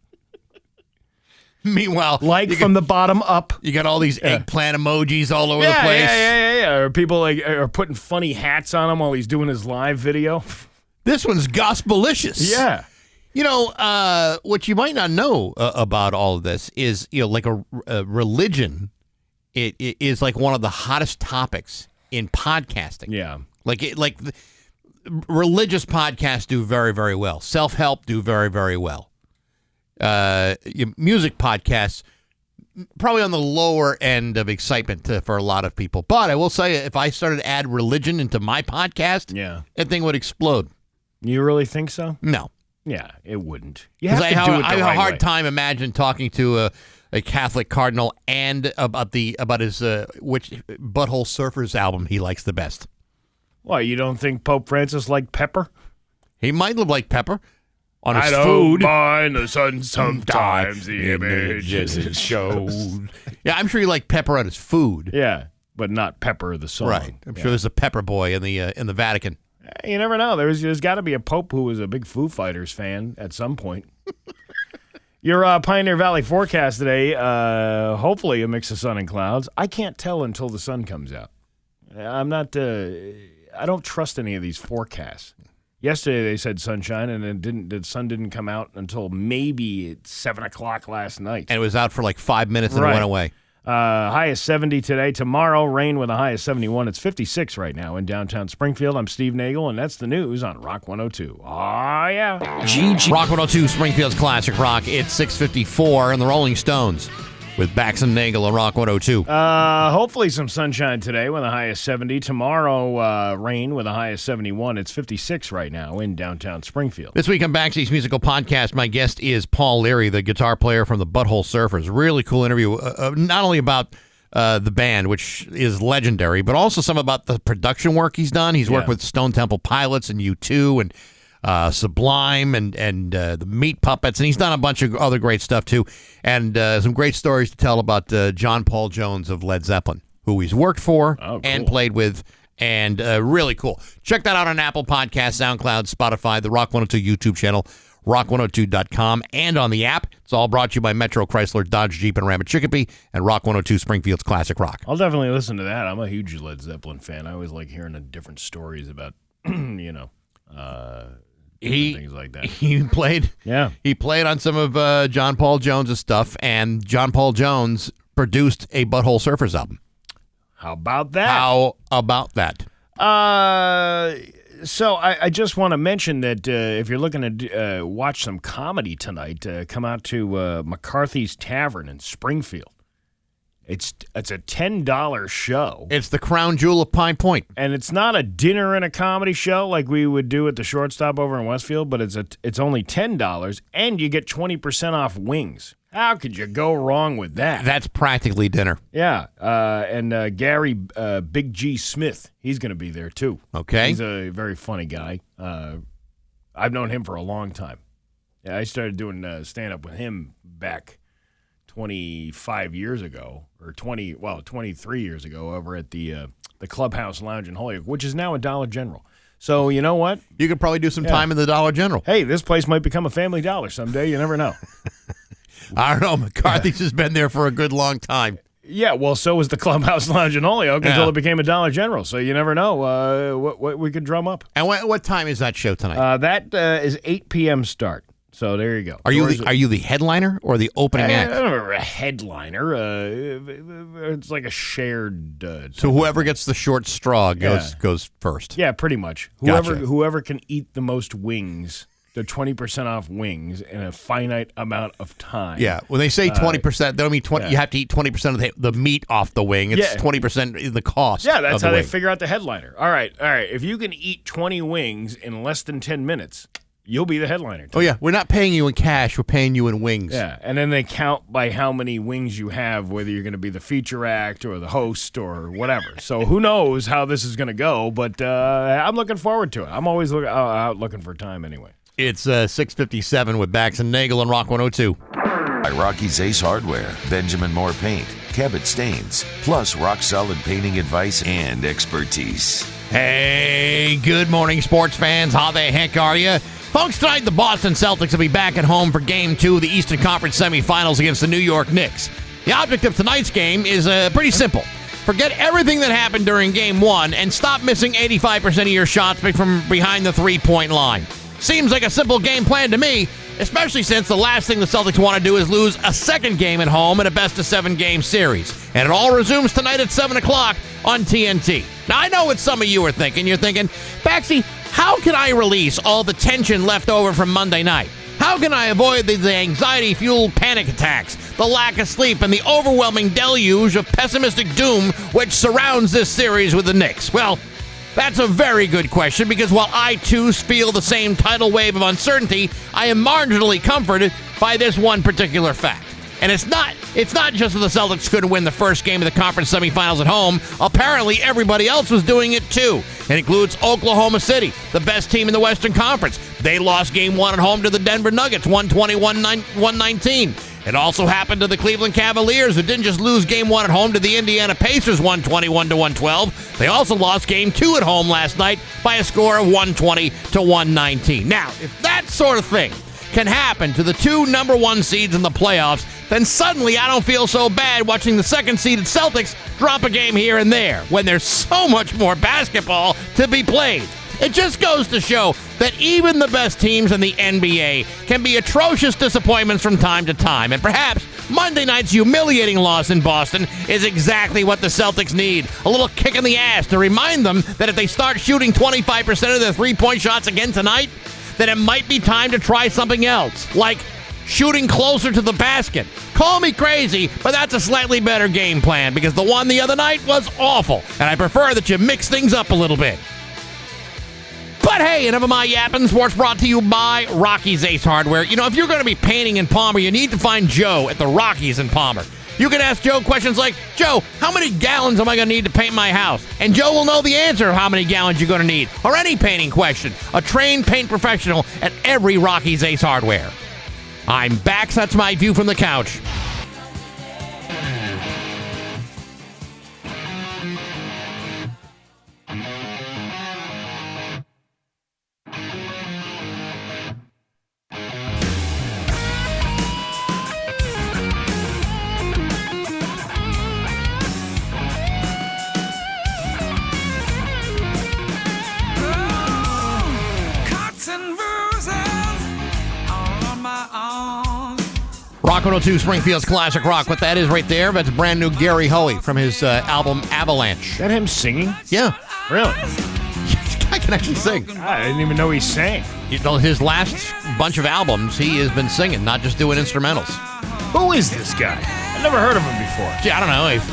Meanwhile, From the bottom up. You got all these eggplant emojis all over the place. Yeah. Or people are putting funny hats on him while he's doing his live video. This one's gospelicious. Yeah. You know, what you might not know about all of this is, like a religion, it is like one of the hottest topics in podcasting. Yeah. Religious podcasts do very, very well. Self-help do very, very well. Music podcasts, probably on the lower end of excitement for a lot of people. But I will say, if I started to add religion into my podcast, that thing would explode. You really think so? No. Yeah, it wouldn't. You have to I do it the have right a hard way. time imagining talking to a Catholic cardinal and about his which Butthole Surfers album he likes the best. Why, you don't think Pope Francis liked pepper? He might look like pepper on his I food. don't mind the sun sometimes, the images it shows. Yeah, I'm sure he liked pepper on his food. Yeah, but not Pepper the song. Right. I'm sure there's a pepper boy in the Vatican. You never know. There's got to be a pope who was a big Foo Fighters fan at some point. Your Pioneer Valley forecast today, hopefully a mix of sun and clouds. I can't tell until the sun comes out. I'm not. I don't trust any of these forecasts. Yesterday they said sunshine, and the sun didn't come out until maybe at 7 o'clock last night. And it was out for like 5 minutes and it went away. High is 70 today. Tomorrow, rain with a high of 71. It's 56 right now in downtown Springfield. I'm Steve Nagle, and that's the news on Rock 102. Oh, yeah. Rock 102, Springfield's Classic Rock. It's 6:54, and the Rolling Stones with Bax and Nagle on Rock 102. Hopefully some sunshine today with a high of 70. Tomorrow, rain with a high of 71. It's 56 right now in downtown Springfield. This week on Baxi's Musical Podcast, my guest is Paul Leary, the guitar player from the Butthole Surfers. Really cool interview, not only about the band, which is legendary, but also some about the production work he's done. He's worked with Stone Temple Pilots and U2 and Sublime and the Meat Puppets, and he's done a bunch of other great stuff too, and some great stories to tell about John Paul Jones of Led Zeppelin, who he's worked for and played with, and really cool. Check that out on Apple Podcasts, SoundCloud, Spotify, the Rock 102 YouTube channel, rock102.com, and on the app. It's all brought to you by Metro Chrysler, Dodge, Jeep, and Ram at Chicopee, and Rock 102 Springfield's Classic Rock. I'll definitely listen to that. I'm a huge Led Zeppelin fan. I always like hearing the different stories about, things like that. He played on some of John Paul Jones' stuff, and John Paul Jones produced a Butthole Surfers album. How about that? So I just want to mention that if you're looking to watch some comedy tonight, come out to McCarthy's Tavern in Springfield. It's a $10 show. It's the crown jewel of Pine Point. And it's not a dinner and a comedy show like we would do at the Shortstop over in Westfield, but it's only $10, and you get 20% off wings. How could you go wrong with that? That's practically dinner. Yeah, and Gary Big G Smith, he's going to be there too. Okay. He's a very funny guy. I've known him for a long time. Yeah, I started doing stand-up with him back 25 years ago, or 23 years ago, over at the Clubhouse Lounge in Holyoke, which is now a Dollar General. So you know what? You could probably do some time in the Dollar General. Hey, this place might become a Family Dollar someday. You never know. I don't know. McCarthy's has been there for a good long time. Yeah, well, so was the Clubhouse Lounge in Holyoke until it became a Dollar General. So you never know what we could drum up. And what time is that show tonight? That is 8 p.m. start. So there you go. Are you the headliner or the opening act? I don't know, a headliner. It's like a shared. So whoever gets the short straw goes first. Yeah, pretty much. Whoever can eat the most wings, the 20% off wings in a finite amount of time. Yeah, when they say 20%, they don't mean 20. You have to eat 20% of the meat off the wing. It's 20% in the cost. Yeah, that's of the how they wing. figure out the headliner. All right. If you can eat 20 wings in less than 10 minutes. You'll be the headliner. Oh, yeah. We're not paying you in cash. We're paying you in wings. Yeah, and then they count by how many wings you have, whether you're going to be the feature act or the host or whatever. So who knows how this is going to go, but I'm looking forward to it. I'm always out looking for time anyway. It's 6:57 with Bax and Nagle on Rock 102. By Rocky's Ace Hardware, Benjamin Moore Paint, Cabot Stains, plus rock-solid painting advice and expertise. Hey, good morning, sports fans. How the heck are you? Folks, tonight the Boston Celtics will be back at home for Game 2 of the Eastern Conference semifinals against the New York Knicks. The object of tonight's game is pretty simple. Forget everything that happened during Game 1 and stop missing 85% of your shots from behind the three-point line. Seems like a simple game plan to me, especially since the last thing the Celtics want to do is lose a second game at home in a best-of-7 game series. And it all resumes tonight at 7 o'clock on TNT. Now, I know what some of you are thinking. You're thinking, Baxy, how can I release all the tension left over from Monday night? How can I avoid the anxiety-fueled panic attacks, the lack of sleep, and the overwhelming deluge of pessimistic doom which surrounds this series with the Knicks? Well, that's a very good question, because while I too feel the same tidal wave of uncertainty, I am marginally comforted by this one particular fact. And it's not just that the Celtics couldn't win the first game of the conference semifinals at home. Apparently, everybody else was doing it too. It includes Oklahoma City, the best team in the Western Conference. They lost Game 1 at home to the Denver Nuggets, 121-119. It also happened to the Cleveland Cavaliers, who didn't just lose Game 1 at home to the Indiana Pacers, 121-112. They also lost Game 2 at home last night by a score of 120-119. Now, if that sort of thing can happen to the two number one seeds in the playoffs, then suddenly I don't feel so bad watching the second-seeded Celtics drop a game here and there when there's so much more basketball to be played. It just goes to show that even the best teams in the NBA can be atrocious disappointments from time to time, and perhaps Monday night's humiliating loss in Boston is exactly what the Celtics need. A little kick in the ass to remind them that if they start shooting 25% of their three-point shots again tonight, then it might be time to try something else, like shooting closer to the basket. Call me crazy, but that's a slightly better game plan, because the one the other night was awful, and I prefer that you mix things up a little bit. But hey, enough of my yapping. Sports brought to you by Rocky's Ace Hardware. You know, if you're going to be painting in Palmer, you need to find Joe at the Rockies in Palmer. You can ask Joe questions like, Joe, how many gallons am I going to need to paint my house? And Joe will know the answer of how many gallons you're going to need. Or any painting question. A trained paint professional at every Rocky's Ace Hardware. I'm Bax. That's my view from the couch. Rock 102, Springfield's classic rock. What that is right there, that's brand new Gary Hoey from his album Avalanche. Is that him singing? Yeah. Really? I can actually sing. I didn't even know he sang. His last bunch of albums, he has been singing, not just doing instrumentals. Who is this guy? I've never heard of him before. Gee, I don't know. I've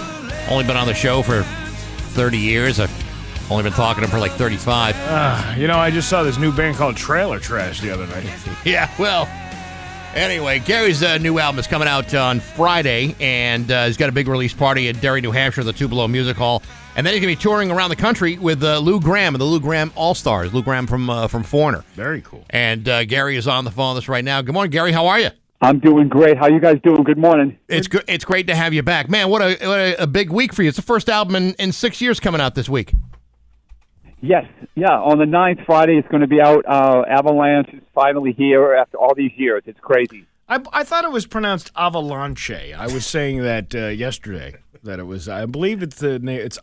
only been on the show for 30 years. I've only been talking to him for like 35. I just saw this new band called Trailer Trash the other night. Yeah, well... Anyway, Gary's new album is coming out on Friday, and he's got a big release party at Derry, New Hampshire, the Tupelo Music Hall. And then he's going to be touring around the country with Lou Gramm and the Lou Gramm All-Stars, Lou Gramm from Foreigner. Very cool. And Gary is on the phone with us right now. Good morning, Gary. How are you? I'm doing great. How you guys doing? Good morning. It's great to have you back. Man, what a big week for you. It's the first album in 6 years coming out this week. Yes. Yeah, on the 9th, Friday, it's going to be out. Avalanche is finally here after all these years. It's crazy. I thought it was pronounced Avalanche. I was saying that yesterday, that it was, I believe it's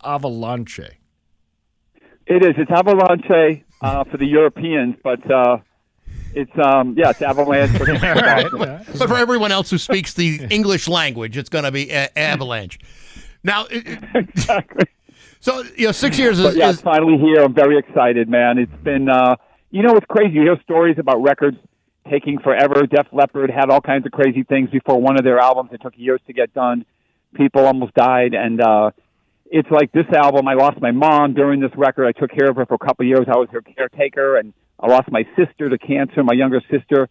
Avalanche. It is. It's Avalanche for the Europeans, but it's Avalanche. But for everyone else who speaks the English language, it's going to be Avalanche. Now, exactly. So, 6 years is... it's finally here. I'm very excited, man. It's been, it's crazy. You hear stories about records taking forever. Def Leppard had all kinds of crazy things before one of their albums. It took years to get done. People almost died. And it's like this album, I lost my mom during this record. I took care of her for a couple of years. I was her caretaker. And I lost my sister to cancer, my younger sister.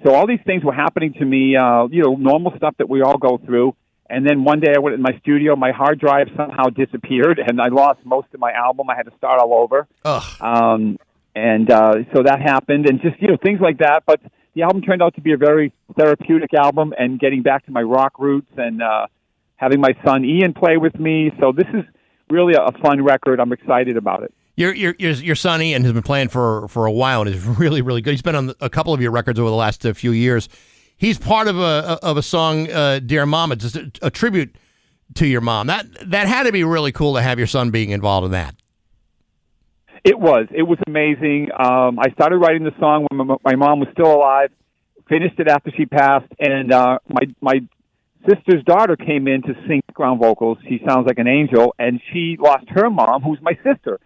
So all these things were happening to me, normal stuff that we all go through. And then one day I went in my studio, my hard drive somehow disappeared, and I lost most of my album. I had to start all over. So that happened, and just, things like that. But the album turned out to be a very therapeutic album, and getting back to my rock roots, and having my son Ian play with me. So this is really a fun record. I'm excited about it. Your son Ian has been playing for a while and is really, really good. He's been on a couple of your records over the last few years. He's part of a song, "Dear Mama," just a tribute to your mom. That had to be really cool to have your son being involved in that. It was amazing. I started writing the song when my mom was still alive. Finished it after she passed, and my sister's daughter came in to sing background vocals. She sounds like an angel, and she lost her mom, who's my sister.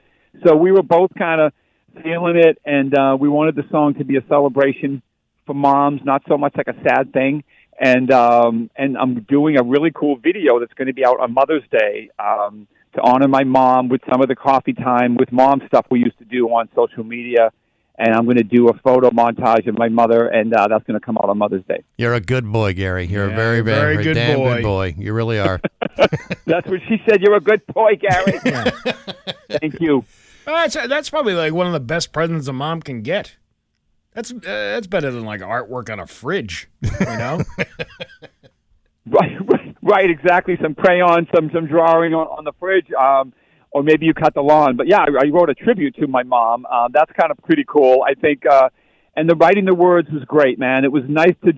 So we were both kind of feeling it, and we wanted the song to be a celebration for moms, not so much like a sad thing. And I'm doing a really cool video that's going to be out on Mother's Day to honor my mom with some of the coffee time with mom stuff we used to do on social media. And I'm going to do a photo montage of my mother, and that's going to come out on Mother's Day. You're a good boy, Gary. You're a very, very good damn boy. good boy. You really are. That's what she said. You're a good boy, Gary. Thank you. That's probably like one of the best presents a mom can get. That's better than like artwork on a fridge, you know? Right, exactly. Some crayon, some drawing on the fridge. Or maybe you cut the lawn. But yeah, I wrote a tribute to my mom. That's kind of pretty cool, I think. And the writing the words was great, man. It was nice to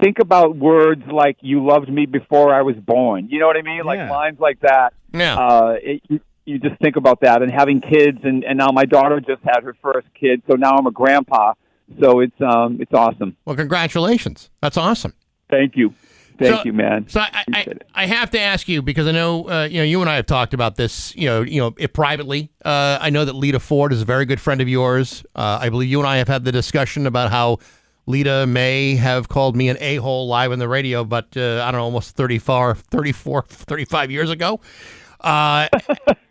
think about words like "you loved me before I was born." You know what I mean? Like lines like that. Yeah. You just think about that. And having kids, and now my daughter just had her first kid, so now I'm a grandpa. So it's awesome. Well, congratulations. That's awesome. Thank you. Thank you, man. So I have to ask you, because I know you and I have talked about this privately. I know that Lita Ford is a very good friend of yours. I believe you and I have had the discussion about how Lita may have called me an a-hole live on the radio, but I don't know, almost 35 years ago.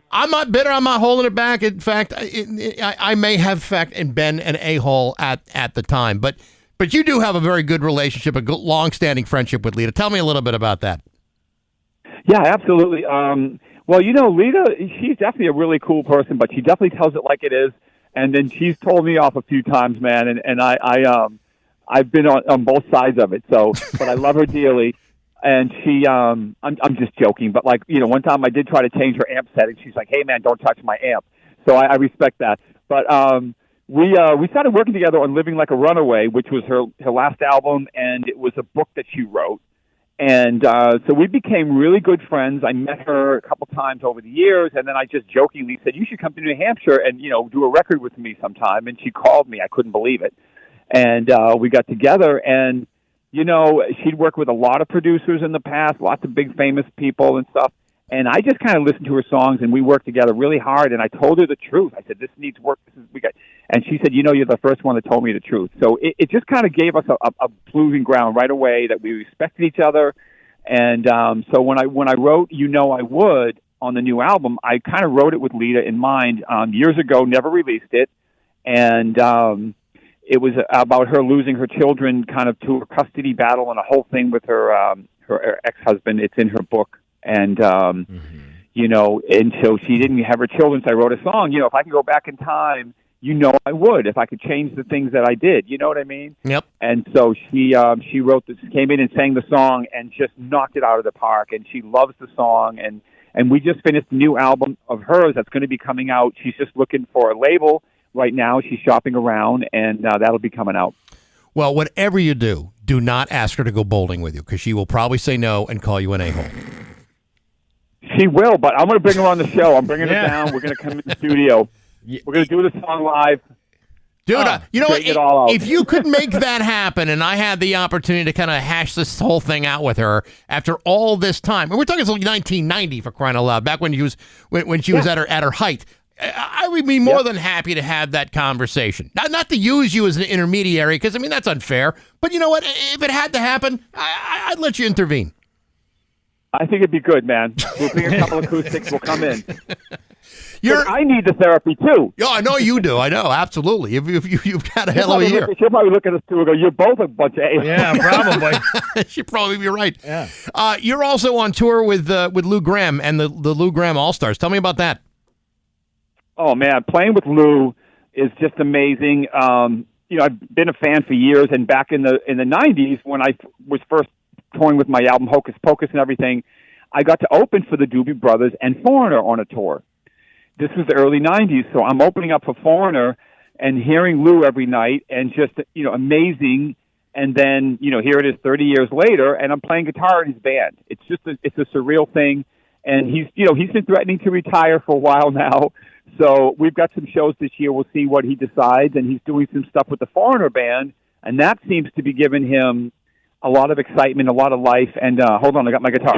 I'm not bitter. I'm not holding it back. In fact, I may have been an a-hole at the time, but you do have a very good relationship, a long-standing friendship with Lita. Tell me a little bit about that. Yeah, absolutely. Well, Lita, she's definitely a really cool person, but she definitely tells it like it is. And then she's told me off a few times, man, and I've been on both sides of it. So, but I love her dearly. And she, I'm just joking, but one time I did try to change her amp setting. She's like, "Hey, man, don't touch my amp." So I respect that. But we started working together on "Living Like a Runaway," which was her last album, and it was a book that she wrote. And so we became really good friends. I met her a couple times over the years, and then I just jokingly said, "You should come to New Hampshire and do a record with me sometime." And she called me. I couldn't believe it. And we got together, and she'd worked with a lot of producers in the past, lots of big famous people and stuff. And I just kind of listened to her songs, and we worked together really hard. And I told her the truth. I said, "This needs work. And she said, "You're the first one that told me the truth." So it just kind of gave us a proving ground right away that we respected each other. And so when I wrote I Would on the new album, I kind of wrote it with Lita in mind. Years ago, never released it. And it was about her losing her children kind of to a custody battle and a whole thing with her ex-husband. It's in her book. And, and so she didn't have her children, so I wrote a song. If I could go back in time, I would. If I could change the things that I did, you know what I mean? Yep. And so she wrote this, came in and sang the song and just knocked it out of the park. And she loves the song. And we just finished a new album of hers that's going to be coming out. She's just looking for a label right now. She's shopping around, and that'll be coming out. Well, whatever you do not ask her to go bowling with you, because she will probably say no and call you an a-hole. She will, but I'm going to bring her on the show. I'm bringing her down. We're going to come in the studio. We're going to do the song live. Dude, you know what? If you could make that happen, and I had the opportunity to kind of hash this whole thing out with her after all this time, and we're talking like 1990 for crying out loud, back when she was at her height, I would be more than happy to have that conversation. Not to use you as an intermediary, because that's unfair. But you know what? If it had to happen, I'd let you intervene. I think it'd be good, man. We'll bring a couple of acoustics. We'll come in. I need the therapy, too. Yeah, I know you do. I know, absolutely. You've got a hell of a year. She'll probably look at us, too, and go, "You're both a bunch of a-holes." Yeah, probably. She'd probably be right. Yeah. You're also on tour with Lou Gramm and the Lou Gramm All-Stars. Tell me about that. Oh, man, playing with Lou is just amazing. I've been a fan for years, and back in the 90s, when I was first touring with my album Hocus Pocus and everything, I got to open for the Doobie Brothers and Foreigner on a tour. this was the early 90s, so I'm opening up for Foreigner and hearing Lou every night and just, amazing. And then, here it is 30 years later, and I'm playing guitar in his band. It's just it's a surreal thing. And he's been threatening to retire for a while now. So we've got some shows this year. We'll see what he decides. And he's doing some stuff with the Foreigner band, and that seems to be giving him a lot of excitement, a lot of life. And hold on, I got my guitar.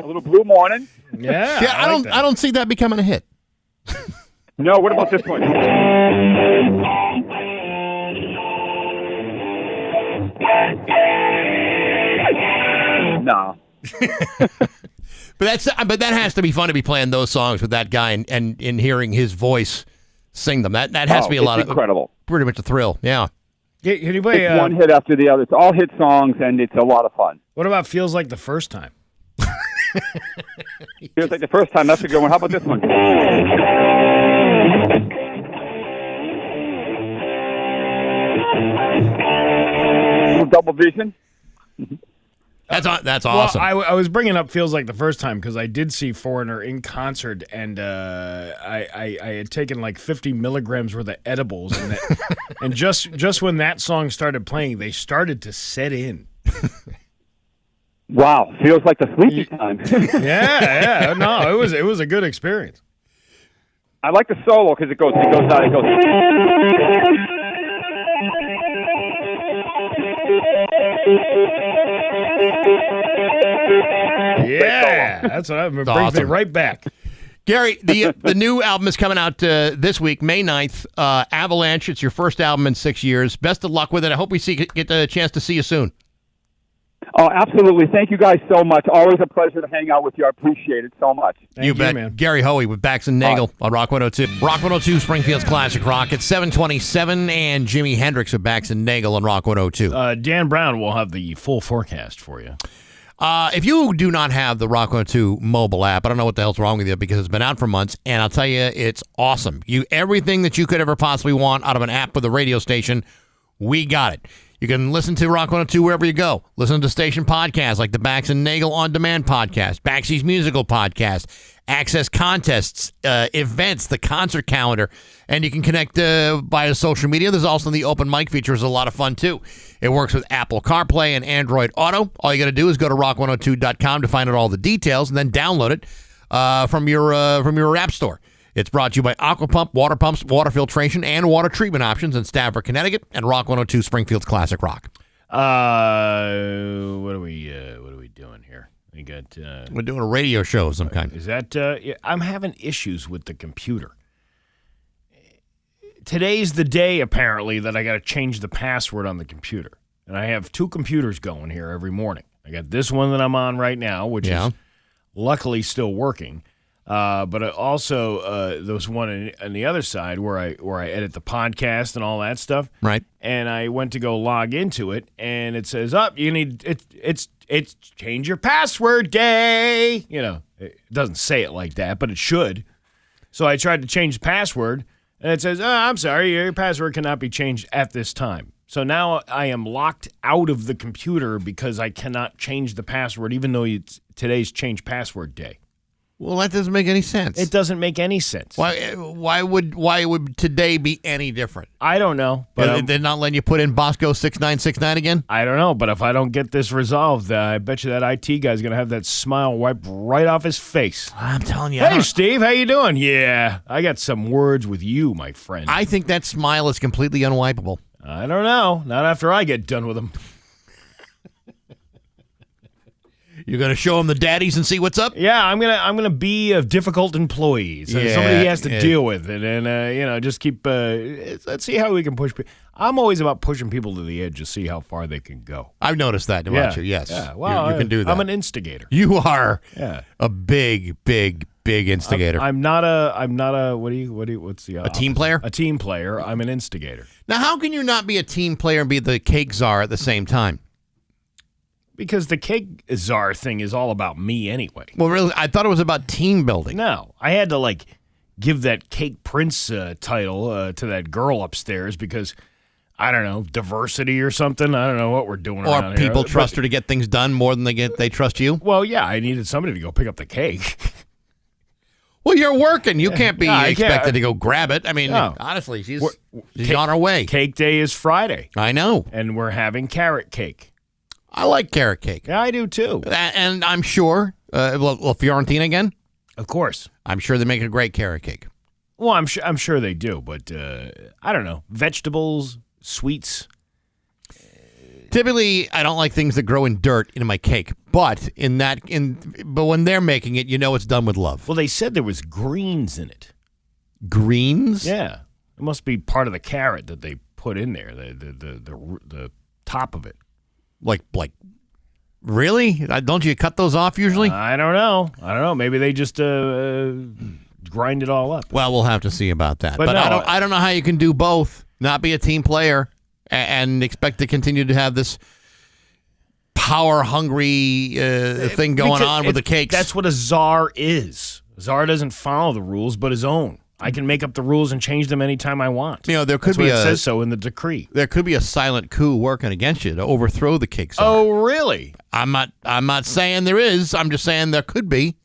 A little Blue Morning. Yeah, I don't see that becoming a hit. No, what about this one? No. But that has to be fun to be playing those songs with that guy and hearing his voice sing them. That has to be a lot of incredible. Pretty much a thrill. Yeah. Can you play, it's one hit after the other. It's all hit songs, and it's a lot of fun. What about Feels Like the First Time? Feels Like the First Time. That's a good one. How about this one? Double Vision. That's awesome. Well, I was bringing up Feels Like the First Time because I did see Foreigner in concert, and I had taken like 50 milligrams worth of edibles, and just when that song started playing, they started to set in. Wow, feels like the sleepy time. Yeah, no, it was a good experience. I like the solo because it goes out, it goes. Yeah, that's what brings me right back. Gary, the new album is coming out this week, May 9th. Avalanche, it's your first album in 6 years. Best of luck with it. I hope we get the chance to see you soon. Oh, absolutely. Thank you guys so much. Always a pleasure to hang out with you. I appreciate it so much. Thank you, bet. Man. Gary Hoey with Bax and Nagle on Rock 102. Rock 102, Springfield's Classic Rock. It's 7:27, and Jimi Hendrix with Bax and Nagle on Rock 102. Dan Brown will have the full forecast for you. If you do not have the Rock 102 mobile app, I don't know what the hell's wrong with you because it's been out for months, and I'll tell you, it's awesome. Everything that you could ever possibly want out of an app with a radio station, we got it. You can listen to Rock 102 wherever you go. Listen to station podcasts like the Bax and Nagle On Demand podcast, Baxy's Musical podcast, access contests, events, the concert calendar, and you can connect via social media. There's also the open mic feature. Is a lot of fun, too. It works with Apple CarPlay and Android Auto. All you got to do is go to rock102.com to find out all the details and then download it from your app store. It's brought to you by Aquapump, water pumps, water filtration, and water treatment options in Stafford, Connecticut, and Rock 102 Springfield's Classic Rock. What are we doing here? We're doing a radio show of some kind. Is that I'm having issues with the computer. Today's the day, apparently, that I got to change the password on the computer. And I have two computers going here every morning. I got this one that I'm on right now, which is luckily still working. But also there's one on the other side where I edit the podcast and all that stuff. Right. And I went to go log into it, and it says, you need it's change your password day. It doesn't say it like that, but it should. So I tried to change the password, and it says, I'm sorry, your password cannot be changed at this time. So now I am locked out of the computer because I cannot change the password, even though today's change password day. Well, that doesn't make any sense. It doesn't make any sense. Why would today be any different? I don't know. But they're not letting you put in Bosco 6969 again? I don't know, but if I don't get this resolved, I bet you that IT guy's going to have that smile wiped right off his face. I'm telling you. Hey, Steve, how you doing? Yeah, I got some words with you, my friend. I think that smile is completely unwipeable. I don't know. Not after I get done with him. You're going to show him the daddies and see what's up? Yeah, I'm gonna be a difficult employee. So somebody he has to deal with, and just keep. Let's see how we can push people. I'm always about pushing people to the edge to see how far they can go. I've noticed that about you. Yes, well, you can do that. I'm an instigator. You are a big instigator. I'm not a. What's the a team player? A team player. I'm an instigator. Now, how can you not be a team player and be the cake czar at the same time? Because the cake czar thing is all about me anyway. Well, really, I thought it was about team building. No, I had to give that cake prince title to that girl upstairs because I don't know, diversity or something. I don't know what we're doing around Or here. people trust her to get things done more than they trust you? Well, yeah, I needed somebody to go pick up the cake. Well, you're working. You can't be No, I can't. expected to go grab it. I mean, No. honestly, she's Cake- on her way. Cake day is Friday, I know. and we're having carrot cake. I like carrot cake. Yeah, I do too. And I'm sure, Fiorentina again? Of course. I'm sure they make a great carrot cake. Well, I'm sure they do, but I don't know. Vegetables, sweets. Typically, I don't like things that grow in dirt in my cake, but when they're making it, you know it's done with love. Well, they said there was greens in it. Greens? Yeah, it must be part of the carrot that they put in there. The top of it. Like, really? Don't you cut those off usually? I don't know. Maybe they just grind it all up. Well, we'll have to see about that. But no, I don't know how you can do both, not be a team player, and expect to continue to have this power-hungry thing going on with the cakes. That's what a czar is. A czar doesn't follow the rules, but his own. I can make up the rules and change them anytime I want. You know, there could That's be what it says so in the decree. There could be a silent coup working against you to overthrow the cake czar. Oh, really? I'm not saying there is. I'm just saying there could be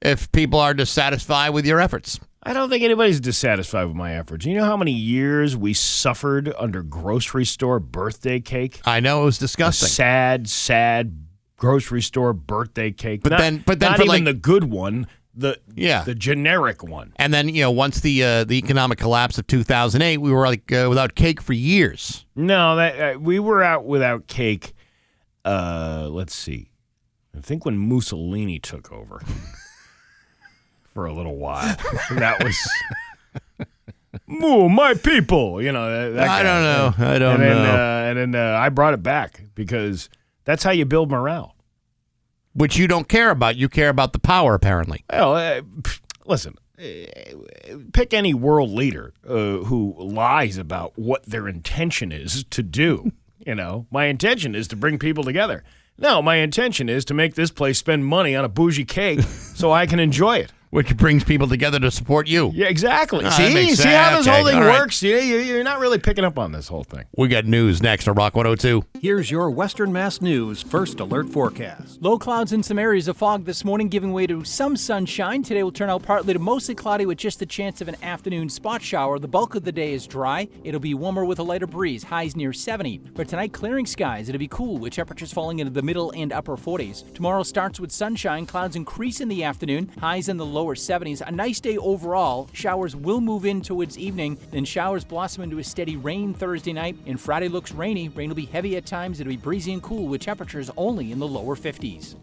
if people are dissatisfied with your efforts. I don't think anybody's dissatisfied with my efforts. You know how many years we suffered under grocery store birthday cake? I know, it was A disgusting. sad grocery store birthday cake. But not, then not for even like- the good one. The generic one. And then, once the economic collapse of 2008, we were without cake for years. No, that we were out without cake. Let's see. I think when Mussolini took over for a little while. That was my people. You know. That I guy. don't know. I don't know. And then I brought it back because that's how you build morale. Which you don't care about. You care about the power, apparently. Well, listen. Pick any world leader who lies about what their intention is to do. You know, my intention is to bring people together. No, my intention is to make this place spend money on a bougie cake so I can enjoy it. Which brings people together to support you. Yeah, exactly. Oh, that makes See how sense. this whole Okay, thing all right. works? You're not really picking up on this whole thing. We got news next on Rock 102. Here's your Western Mass News First Alert forecast. Low clouds and some areas of fog this morning, giving way to some sunshine. Today will turn out partly to mostly cloudy with just the chance of an afternoon spot shower. The bulk of the day is dry. It'll be warmer with a lighter breeze, highs near 70. For tonight, clearing skies. It'll be cool with temperatures falling into the middle and upper 40s. Tomorrow starts with sunshine. Clouds increase in the afternoon, highs in the lower 70s. A nice day overall. Showers will move in towards evening, then showers blossom into a steady rain Thursday night. And Friday looks rainy. Rain will be heavy at times. It'll be breezy and cool with temperatures only in the lower 50s.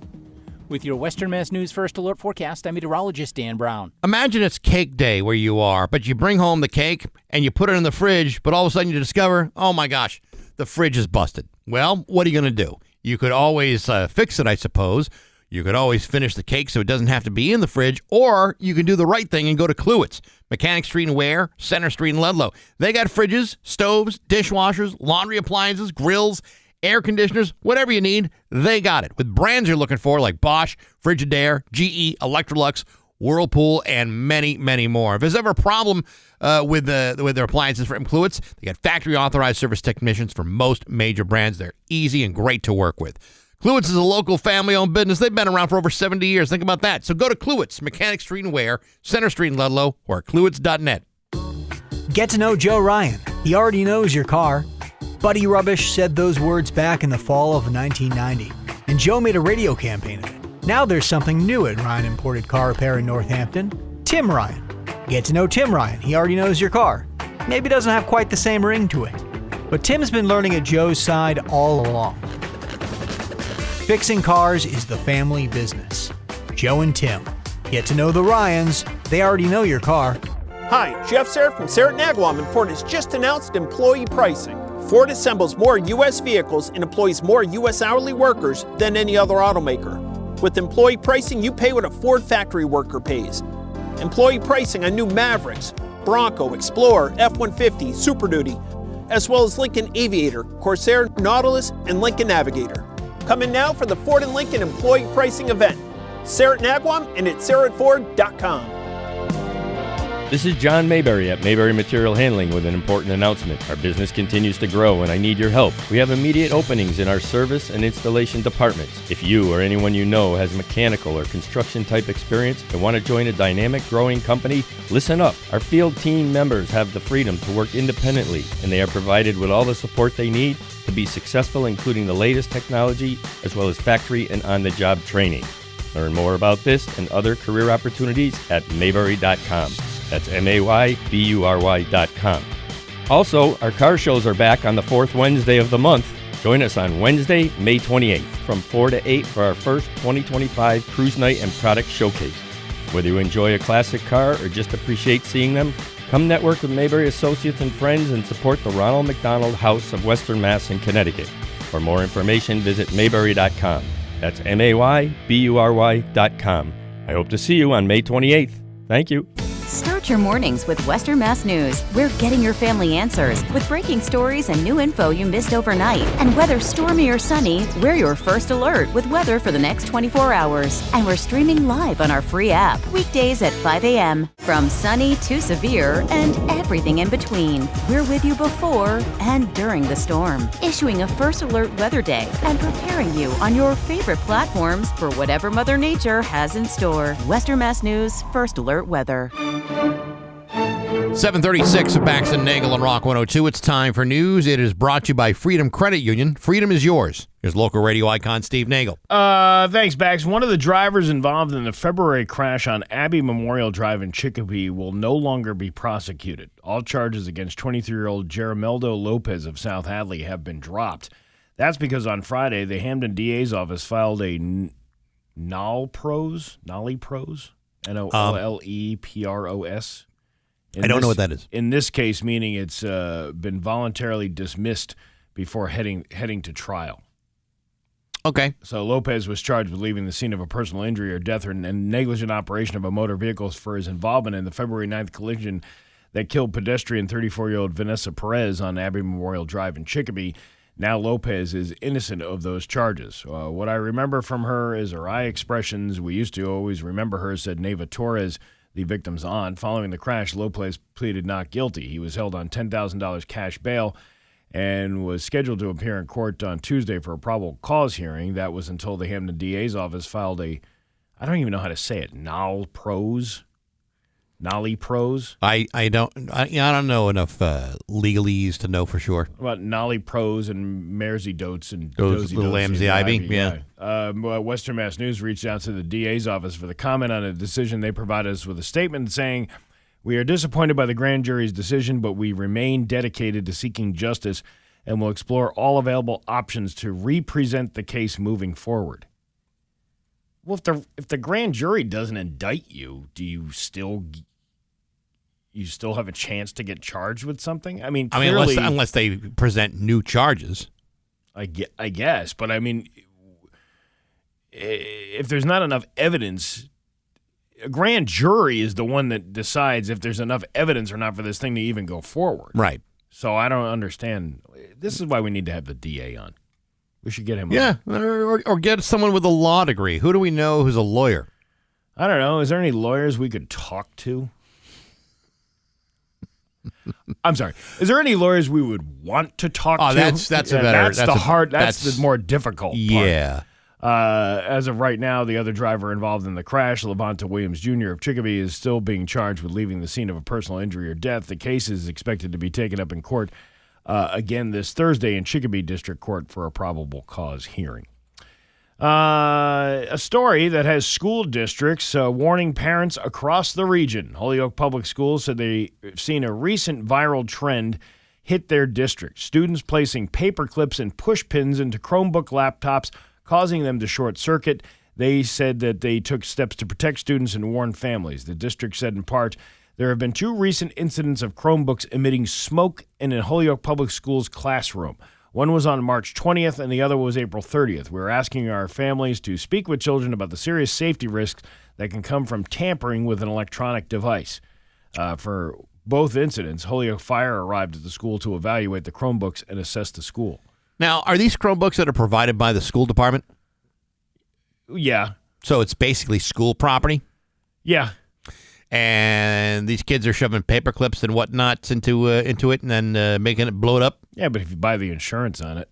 With your Western Mass News First Alert forecast, I'm meteorologist Dan Brown. Imagine it's cake day where you are, but you bring home the cake and you put it in the fridge, but all of a sudden you discover, oh my gosh, the fridge is busted. Well, what are you going to do? You could always fix it, I suppose. You could always finish the cake so it doesn't have to be in the fridge, or you can do the right thing and go to Kluwett's, Mechanic Street and Ware, Center Street and Ludlow. They got fridges, stoves, dishwashers, laundry appliances, grills, air conditioners, whatever you need, they got it. With brands you're looking for like Bosch, Frigidaire, GE, Electrolux, Whirlpool, and many, many more. If there's ever a problem with their appliances from Kluwett's, they got factory-authorized service technicians for most major brands. They're easy and great to work with. Kluwett's is a local family-owned business. They've been around for over 70 years. Think about that. So go to Kluwett's, Mechanic Street and Ware, Center Street in Ludlow, or Kluwett's.net. Get to know Joe Ryan. He already knows your car. Buddy Rubbish said those words back in the fall of 1990, and Joe made a radio campaign of it. Now there's something new at Ryan Imported Car Repair in Northampton. Tim Ryan. Get to know Tim Ryan. He already knows your car. Maybe doesn't have quite the same ring to it, but Tim's been learning at Joe's side all along. Fixing cars is the family business. Joe and Tim. Get to know the Ryans. They already know your car. Hi, Jeff Serra from Serra Nagle, and Ford has just announced employee pricing. Ford assembles more U.S. vehicles and employs more U.S. hourly workers than any other automaker. With employee pricing, you pay what a Ford factory worker pays. Employee pricing on new Mavericks, Bronco, Explorer, F-150, Super Duty, as well as Lincoln Aviator, Corsair, Nautilus, and Lincoln Navigator. Come in now for the Ford and Lincoln employee pricing event. Sarah at Nagwam and at sarahford.com. This is John Mayberry at Mayberry Material Handling with an important announcement. Our business continues to grow and I need your help. We have immediate openings in our service and installation departments. If you or anyone you know has mechanical or construction type experience and want to join a dynamic growing company, listen up. Our field team members have the freedom to work independently and they are provided with all the support they need to be successful, including the latest technology as well as factory and on-the-job training. Learn more about this and other career opportunities at Mayberry.com. That's Maybury.com. Also, our car shows are back on the fourth Wednesday of the month. Join us on Wednesday, May 28th from 4 to 8 for our first 2025 Cruise Night and Product Showcase. Whether you enjoy a classic car or just appreciate seeing them, come network with Mayberry associates and friends and support the Ronald McDonald House of Western Mass in Connecticut. For more information, visit Maybury.com. That's Maybury.com. I hope to see you on May 28th. Thank you. Start your mornings with Western Mass News. We're getting your family answers with breaking stories and new info you missed overnight. And whether stormy or sunny, we're your first alert with weather for the next 24 hours. And we're streaming live on our free app, weekdays at 5 a.m. From sunny to severe and everything in between. We're with you before and during the storm, issuing a first alert weather day and preparing you on your favorite platforms for whatever Mother Nature has in store. Western Mass News First Alert Weather. 736 of Bax and Nagle on Rock 102. It's time for news. It is brought to you by Freedom Credit Union. Freedom is yours. Here's local radio icon Steve Nagle. Thanks, Bax. One of the drivers involved in the February crash on Abbey Memorial Drive in Chicopee will no longer be prosecuted. All charges against 23-year-old Jerameldo Lopez of South Hadley have been dropped. That's because on Friday, the Hamden DA's office filed a Nollepros, Nollepros. I don't know what that is. In this case, meaning it's been voluntarily dismissed before heading to trial. Okay. So Lopez was charged with leaving the scene of a personal injury or death and negligent operation of a motor vehicle for his involvement in the February 9th collision that killed pedestrian 34-year-old Vanessa Perez on Abbey Memorial Drive in Chicopee. Now Lopez is innocent of those charges. What I remember from her is her eye expressions. We used to always remember her, said Neva Torres, the victim's aunt. Following the crash, Lopez pleaded not guilty. He was held on $10,000 cash bail and was scheduled to appear in court on Tuesday for a probable cause hearing. That was until the Hamden DA's office filed I don't even know how to say it, Nollepros. I don't know enough legalese to know for sure. About Nollepros and Mersey-Dotes and those little lambs, the ivy. Yeah. Western Mass News reached out to the DA's office for the comment on a decision. They provided us with a statement saying, "We are disappointed by the grand jury's decision, but we remain dedicated to seeking justice and will explore all available options to represent the case moving forward." Well, if the grand jury doesn't indict you, do you still have a chance to get charged with something? I mean, clearly, unless they present new charges. I guess, but I mean, if there's not enough evidence, a grand jury is the one that decides if there's enough evidence or not for this thing to even go forward. Right. So I don't understand. This is why we need to have the DA on. We should get him on. Yeah, or get someone with a law degree. Who do we know who's a lawyer? I don't know. Is there any lawyers we could talk to? I'm sorry. Is there any lawyers we would want to talk to? That's the more difficult part. Yeah. As of right now, the other driver involved in the crash, Levanta Williams Jr. of Chicopee, is still being charged with leaving the scene of a personal injury or death. The case is expected to be taken up in court again this Thursday in Chicopee District Court for a probable cause hearing. A story that has school districts warning parents across the region. Holyoke Public Schools said they've seen a recent viral trend hit their district. Students placing paper clips and push pins into Chromebook laptops, causing them to short circuit. They said that they took steps to protect students and warn families. The district said in part, there have been 2 recent incidents of Chromebooks emitting smoke in a Holyoke Public Schools classroom. One was on March 20th and the other was April 30th. We're asking our families to speak with children about the serious safety risks that can come from tampering with an electronic device. For both incidents, Holyoke Fire arrived at the school to evaluate the Chromebooks and assess the school. Now, are these Chromebooks that are provided by the school department? Yeah. So it's basically school property? Yeah. and these kids are shoving paper clips and whatnots into it and then making it blow it up. Yeah, but if you buy the insurance on it,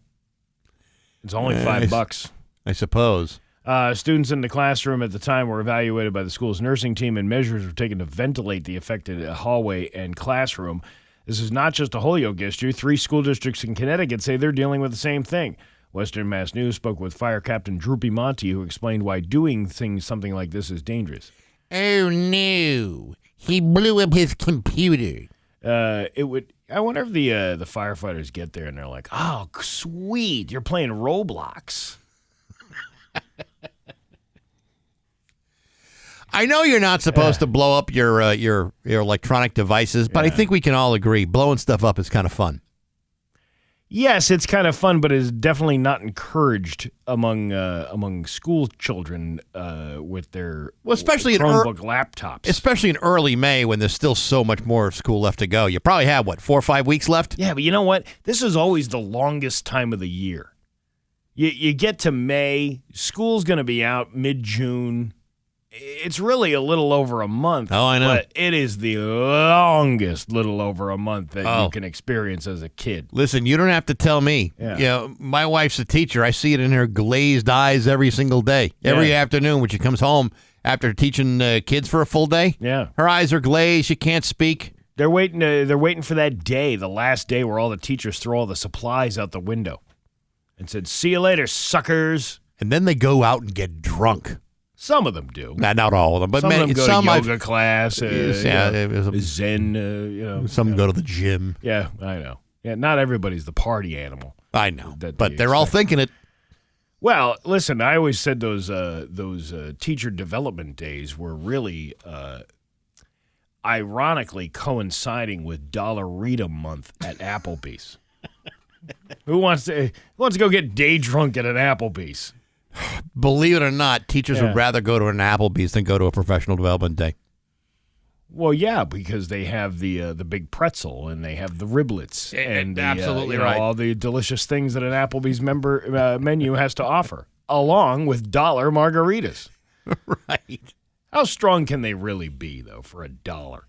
it's only $5. I suppose. Students in the classroom at the time were evaluated by the school's nursing team, and measures were taken to ventilate the affected hallway and classroom. This is not just a Holyoke issue. 3 school districts in Connecticut say they're dealing with the same thing. Western Mass News spoke with Fire Captain Droopy Monty, who explained why doing something like this is dangerous. Oh, no. He blew up his computer. I wonder if the firefighters get there and they're like, oh, sweet, you're playing Roblox. I know you're not supposed to blow up your electronic devices, but I think we can all agree blowing stuff up is kind of fun. Yes, it's kind of fun, but it's definitely not encouraged among school children with their especially Chromebook laptops. Especially in early May when there's still so much more of school left to go. You probably have, 4 or 5 weeks left? Yeah, but you know what? This is always the longest time of the year. You get to May, school's going to be out mid-June. It's really a little over a month. Oh, I know. But it is the longest little over a month that you can experience as a kid. Listen, you don't have to tell me. Yeah. You know, my wife's a teacher. I see it in her glazed eyes every single day. Every afternoon when she comes home after teaching kids for a full day. Yeah. Her eyes are glazed. She can't speak. They're waiting for that day, the last day where all the teachers throw all the supplies out the window and said, "See you later, suckers." And then they go out and get drunk. Some of them do. Not all of them, but some of them go to yoga class, Zen. Some go to the gym. Yeah, I know. Yeah, not everybody's the party animal. I know, but they're all thinking it. Well, listen, I always said those teacher development days were really, ironically, coinciding with Dollarita month at Applebee's. Who wants to go get day drunk at an Applebee's? Believe it or not, teachers would rather go to an Applebee's than go to a professional development day. Well, yeah, because they have the big pretzel and they have the riblets and absolutely right. all the delicious things that an Applebee's menu has to offer, along with dollar margaritas. Right. How strong can they really be, though, for $1?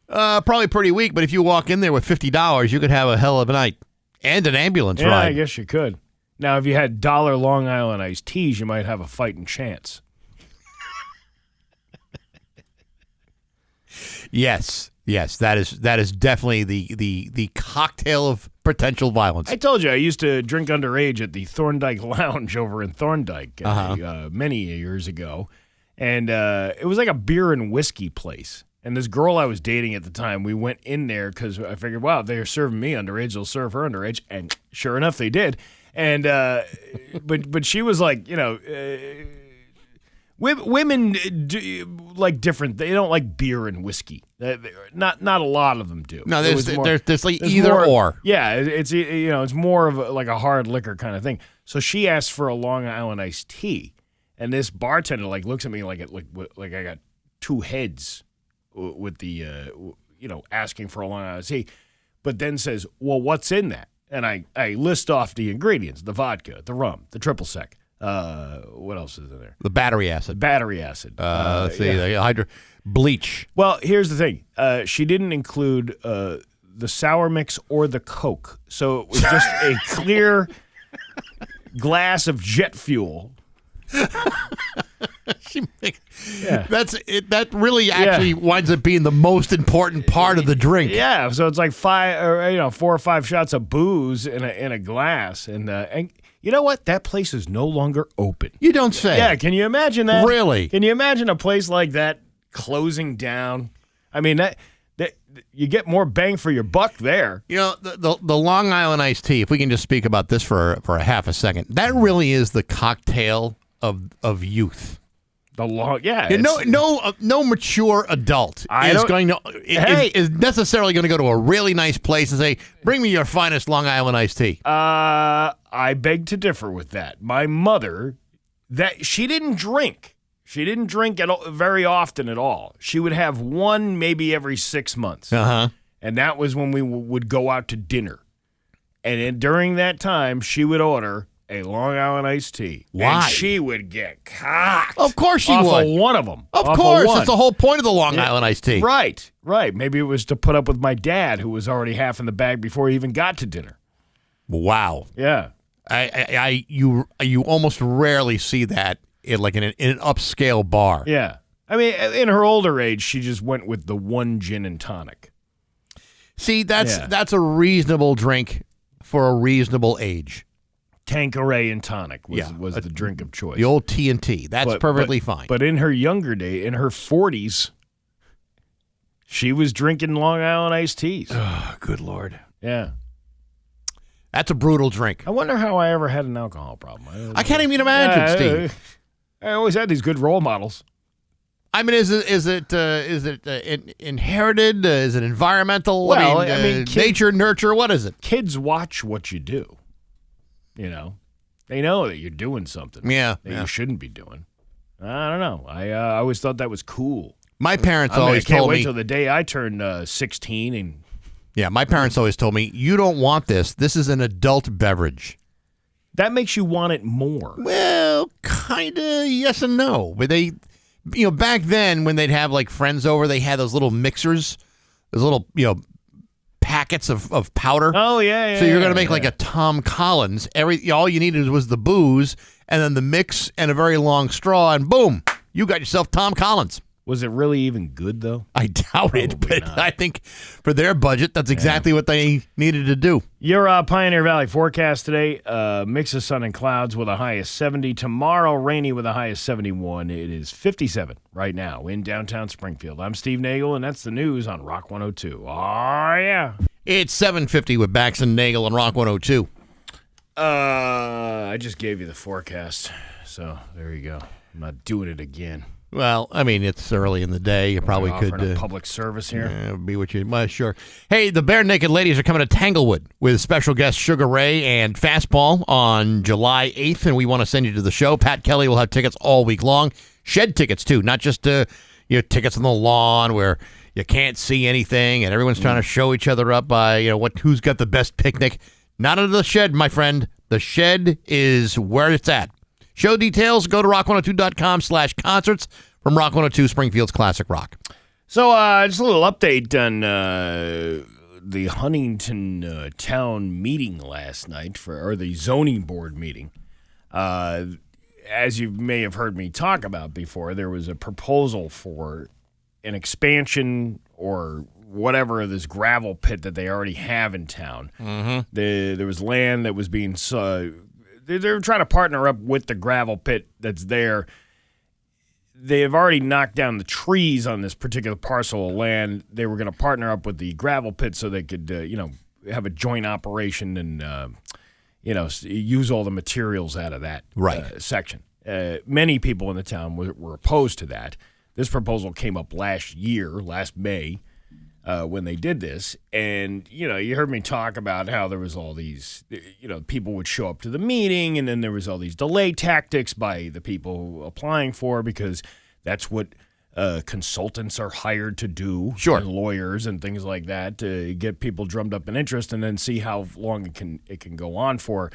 Probably pretty weak, but if you walk in there with $50, you could have a hell of a night and an ambulance ride. I guess you could. Now, if you had $1 Long Island iced teas, you might have a fighting chance. Yes, that is definitely the cocktail of potential violence. I told you I used to drink underage at the Thorndike Lounge over in Thorndike many years ago, and it was like a beer and whiskey place. And this girl I was dating at the time, we went in there because I figured, wow, they're serving me underage, they'll serve her underage, and sure enough, they did. And but she was like, women like different. They don't like beer and whiskey. Not a lot of them do. No, there's like either or. Yeah, it's more of like a hard liquor kind of thing. So she asked for a Long Island iced tea, and this bartender like looks at me like I got two heads with the asking for a Long Island iced tea, but then says, "Well, what's in that?" And I list off the ingredients: the vodka, the rum, the triple sec. What else is in there? The battery acid. Let's see, the bleach. Well, here's the thing. She didn't include the sour mix or the Coke, so it was just a clear glass of jet fuel. That's it. That really actually winds up being the most important part of the drink. Yeah, so it's like 4 or 5 shots of booze in a glass, and you know what? That place is no longer open. You don't say. Yeah, can you imagine that? Really? Can you imagine a place like that closing down? I mean, that you get more bang for your buck there. You know, the Long Island iced tea, if we can just speak about this for a half a second, that really is the cocktail of youth. No mature adult is necessarily going to go to a really nice place and say, "Bring me your finest Long Island iced tea." I beg to differ with that. My mother, she didn't drink. She didn't drink very often at all. She would have one maybe every 6 months. And that was when we would go out to dinner. And during that time, she would order a Long Island iced tea. Why? And she would get cocked. Of course she off would. Of one of them. Of Off course. one. That's the whole point of the Long Island iced tea. Right. Maybe it was to put up with my dad, who was already half in the bag before he even got to dinner. Wow. Yeah. You almost rarely see that in an upscale bar. Yeah. I mean, in her older age, she just went with the one gin and tonic. See, that's a reasonable drink for a reasonable age. Tanqueray and tonic was the drink of choice. The old T&T. That's perfectly fine. But in her younger day, in her 40s, she was drinking Long Island iced teas. Oh, good Lord. Yeah. That's a brutal drink. I wonder how I ever had an alcohol problem. I can't even imagine, Steve. I always had these good role models. I mean, is it inherited? Is it environmental? Well, nature, nurture. What is it? Kids watch what you do. You know, they know that you're doing something. Yeah, that you shouldn't be doing. I don't know. I always thought that was cool. My parents always told me. I told can't wait me till the day I turned 16 and. Yeah, my parents always told me, you don't want this. This is an adult beverage. That makes you want it more. Well, kind of yes and no. But they, back then when they'd have like friends over, they had those little mixers, those little, packets of powder. Oh, yeah. So you're going to make like a Tom Collins. All you needed was the booze and then the mix and a very long straw, and boom, you got yourself Tom Collins. Was it really even good, though? I doubt it, but not. I think for their budget, that's exactly what they needed to do. Your Pioneer Valley forecast today, mix of sun and clouds with a high of 70. Tomorrow, rainy with a high of 71. It is 57 right now in downtown Springfield. I'm Steve Nagle, and that's the news on Rock 102. Oh, yeah. It's 7:50 with Bax and Nagle on Rock 102. I just gave you the forecast, so there you go. I'm not doing it again. Well, I mean, it's early in the day. You probably could a public service here. Be what you. Well, sure. Hey, the Bare Naked Ladies are coming to Tanglewood with special guests Sugar Ray and Fastball on July 8th, and we want to send you to the show. Pat Kelly will have tickets all week long. Shed tickets too, not just tickets on the lawn where you can't see anything and everyone's trying to show each other up by who's got the best picnic. Not under the shed, my friend. The shed is where it's at. Show details, go to rock102.com/concerts from Rock 102 Springfield's Classic Rock. So just a little update on the Huntington town meeting last night, or the zoning board meeting. As you may have heard me talk about before, there was a proposal for an expansion or whatever of this gravel pit that they already have in town. Mm-hmm. There was land that was being... They're trying to partner up with the gravel pit that's there. They have already knocked down the trees on this particular parcel of land. They were going to partner up with the gravel pit so they could, have a joint operation and, use all the materials out of that section. Many people in the town were opposed to that. This proposal came up last May, when they did this. And, you heard me talk about how there was all these, people would show up to the meeting, and then there was all these delay tactics by the people applying for, because that's what consultants are hired to do. Sure. And lawyers and things like that, to get people drummed up in interest and then see how long it can go on for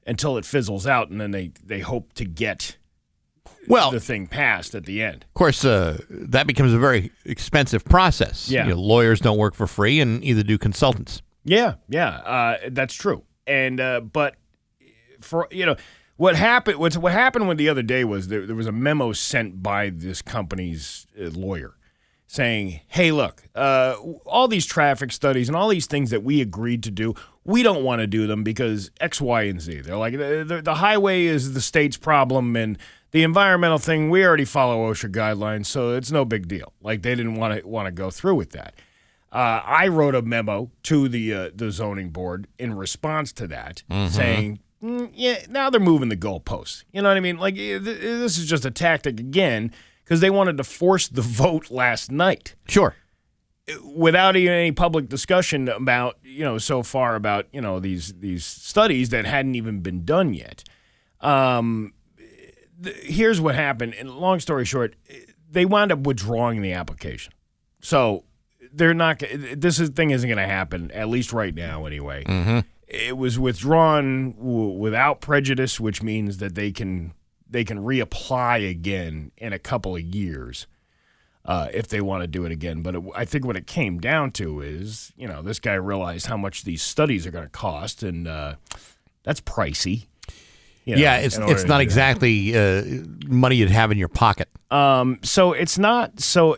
until it fizzles out, and then they hope to get the thing passed at the end. Of course, that becomes a very expensive process. Yeah. Lawyers don't work for free, and either do consultants. Yeah, that's true. And but for what happened with the other day was there was a memo sent by this company's lawyer saying, "Hey, look, all these traffic studies and all these things that we agreed to do, we don't want to do them because X, Y, and Z. They're like the highway is the state's problem, and the environmental thing, we already follow OSHA guidelines, so it's no big deal. Like, they didn't want to go through with that." I wrote a memo to the zoning board in response to that, saying, now they're moving the goalposts. You know what I mean? Like, this is just a tactic again, because they wanted to force the vote last night. Sure. Without any public discussion about, so far about, these studies that hadn't even been done yet. Here's what happened. And long story short, they wound up withdrawing the application. So they're not. This thing isn't going to happen, at least right now, anyway. Mm-hmm. it was withdrawn without prejudice, which means that they can reapply again in a couple of years if they want to do it again. But I think what it came down to is, this guy realized how much these studies are going to cost, and that's pricey. It's not exactly money you'd have in your pocket. So it's not. So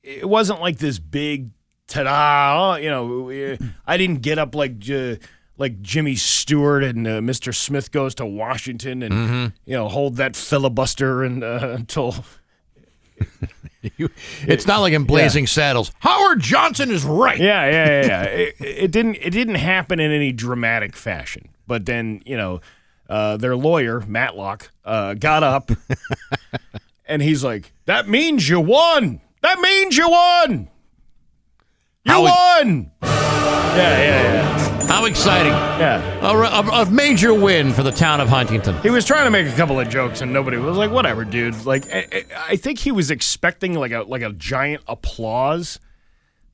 it wasn't like this big ta-da. I didn't get up like Jimmy Stewart and Mr. Smith Goes to Washington and hold that filibuster and until. It's not like in Blazing Saddles. Howard Johnson is right. Yeah. It didn't happen in any dramatic fashion. But then their lawyer Matlock got up and he's like, "That means you won. That means you won. You won." Yeah. How exciting. Yeah. A major win for the town of Huntington. He was trying to make a couple of jokes, and nobody was like, whatever, dude. Like, I think he was expecting like a giant applause,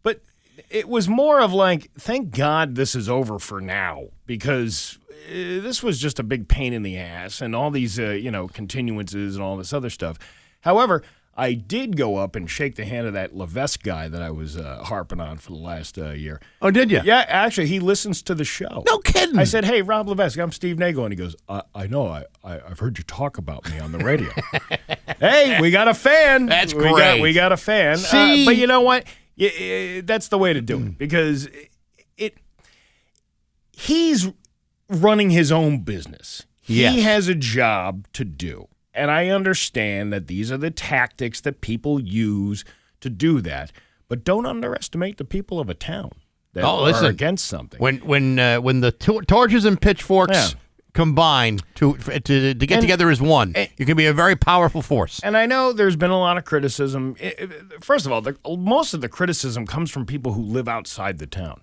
but it was more of like, thank God this is over for now, because this was just a big pain in the ass, and all these, continuances and all this other stuff. However, I did go up and shake the hand of that Levesque guy that I was harping on for the last year. Oh, did you? Yeah, actually, he listens to the show. No kidding. I said, "Hey, Rob Levesque, I'm Steve Nagle," and he goes, "I know. I've heard you talk about me on the radio." Hey, we got a fan. That's great. We got a fan. See? But you know what? That's the way to do it, because he's running his own business. Yes. He has a job to do. And I understand that these are the tactics that people use to do that, but don't underestimate the people of a town that are against something. When the torches and pitchforks combine to get together as one, you can be a very powerful force. And I know there's been a lot of criticism. First of all, most of the criticism comes from people who live outside the town.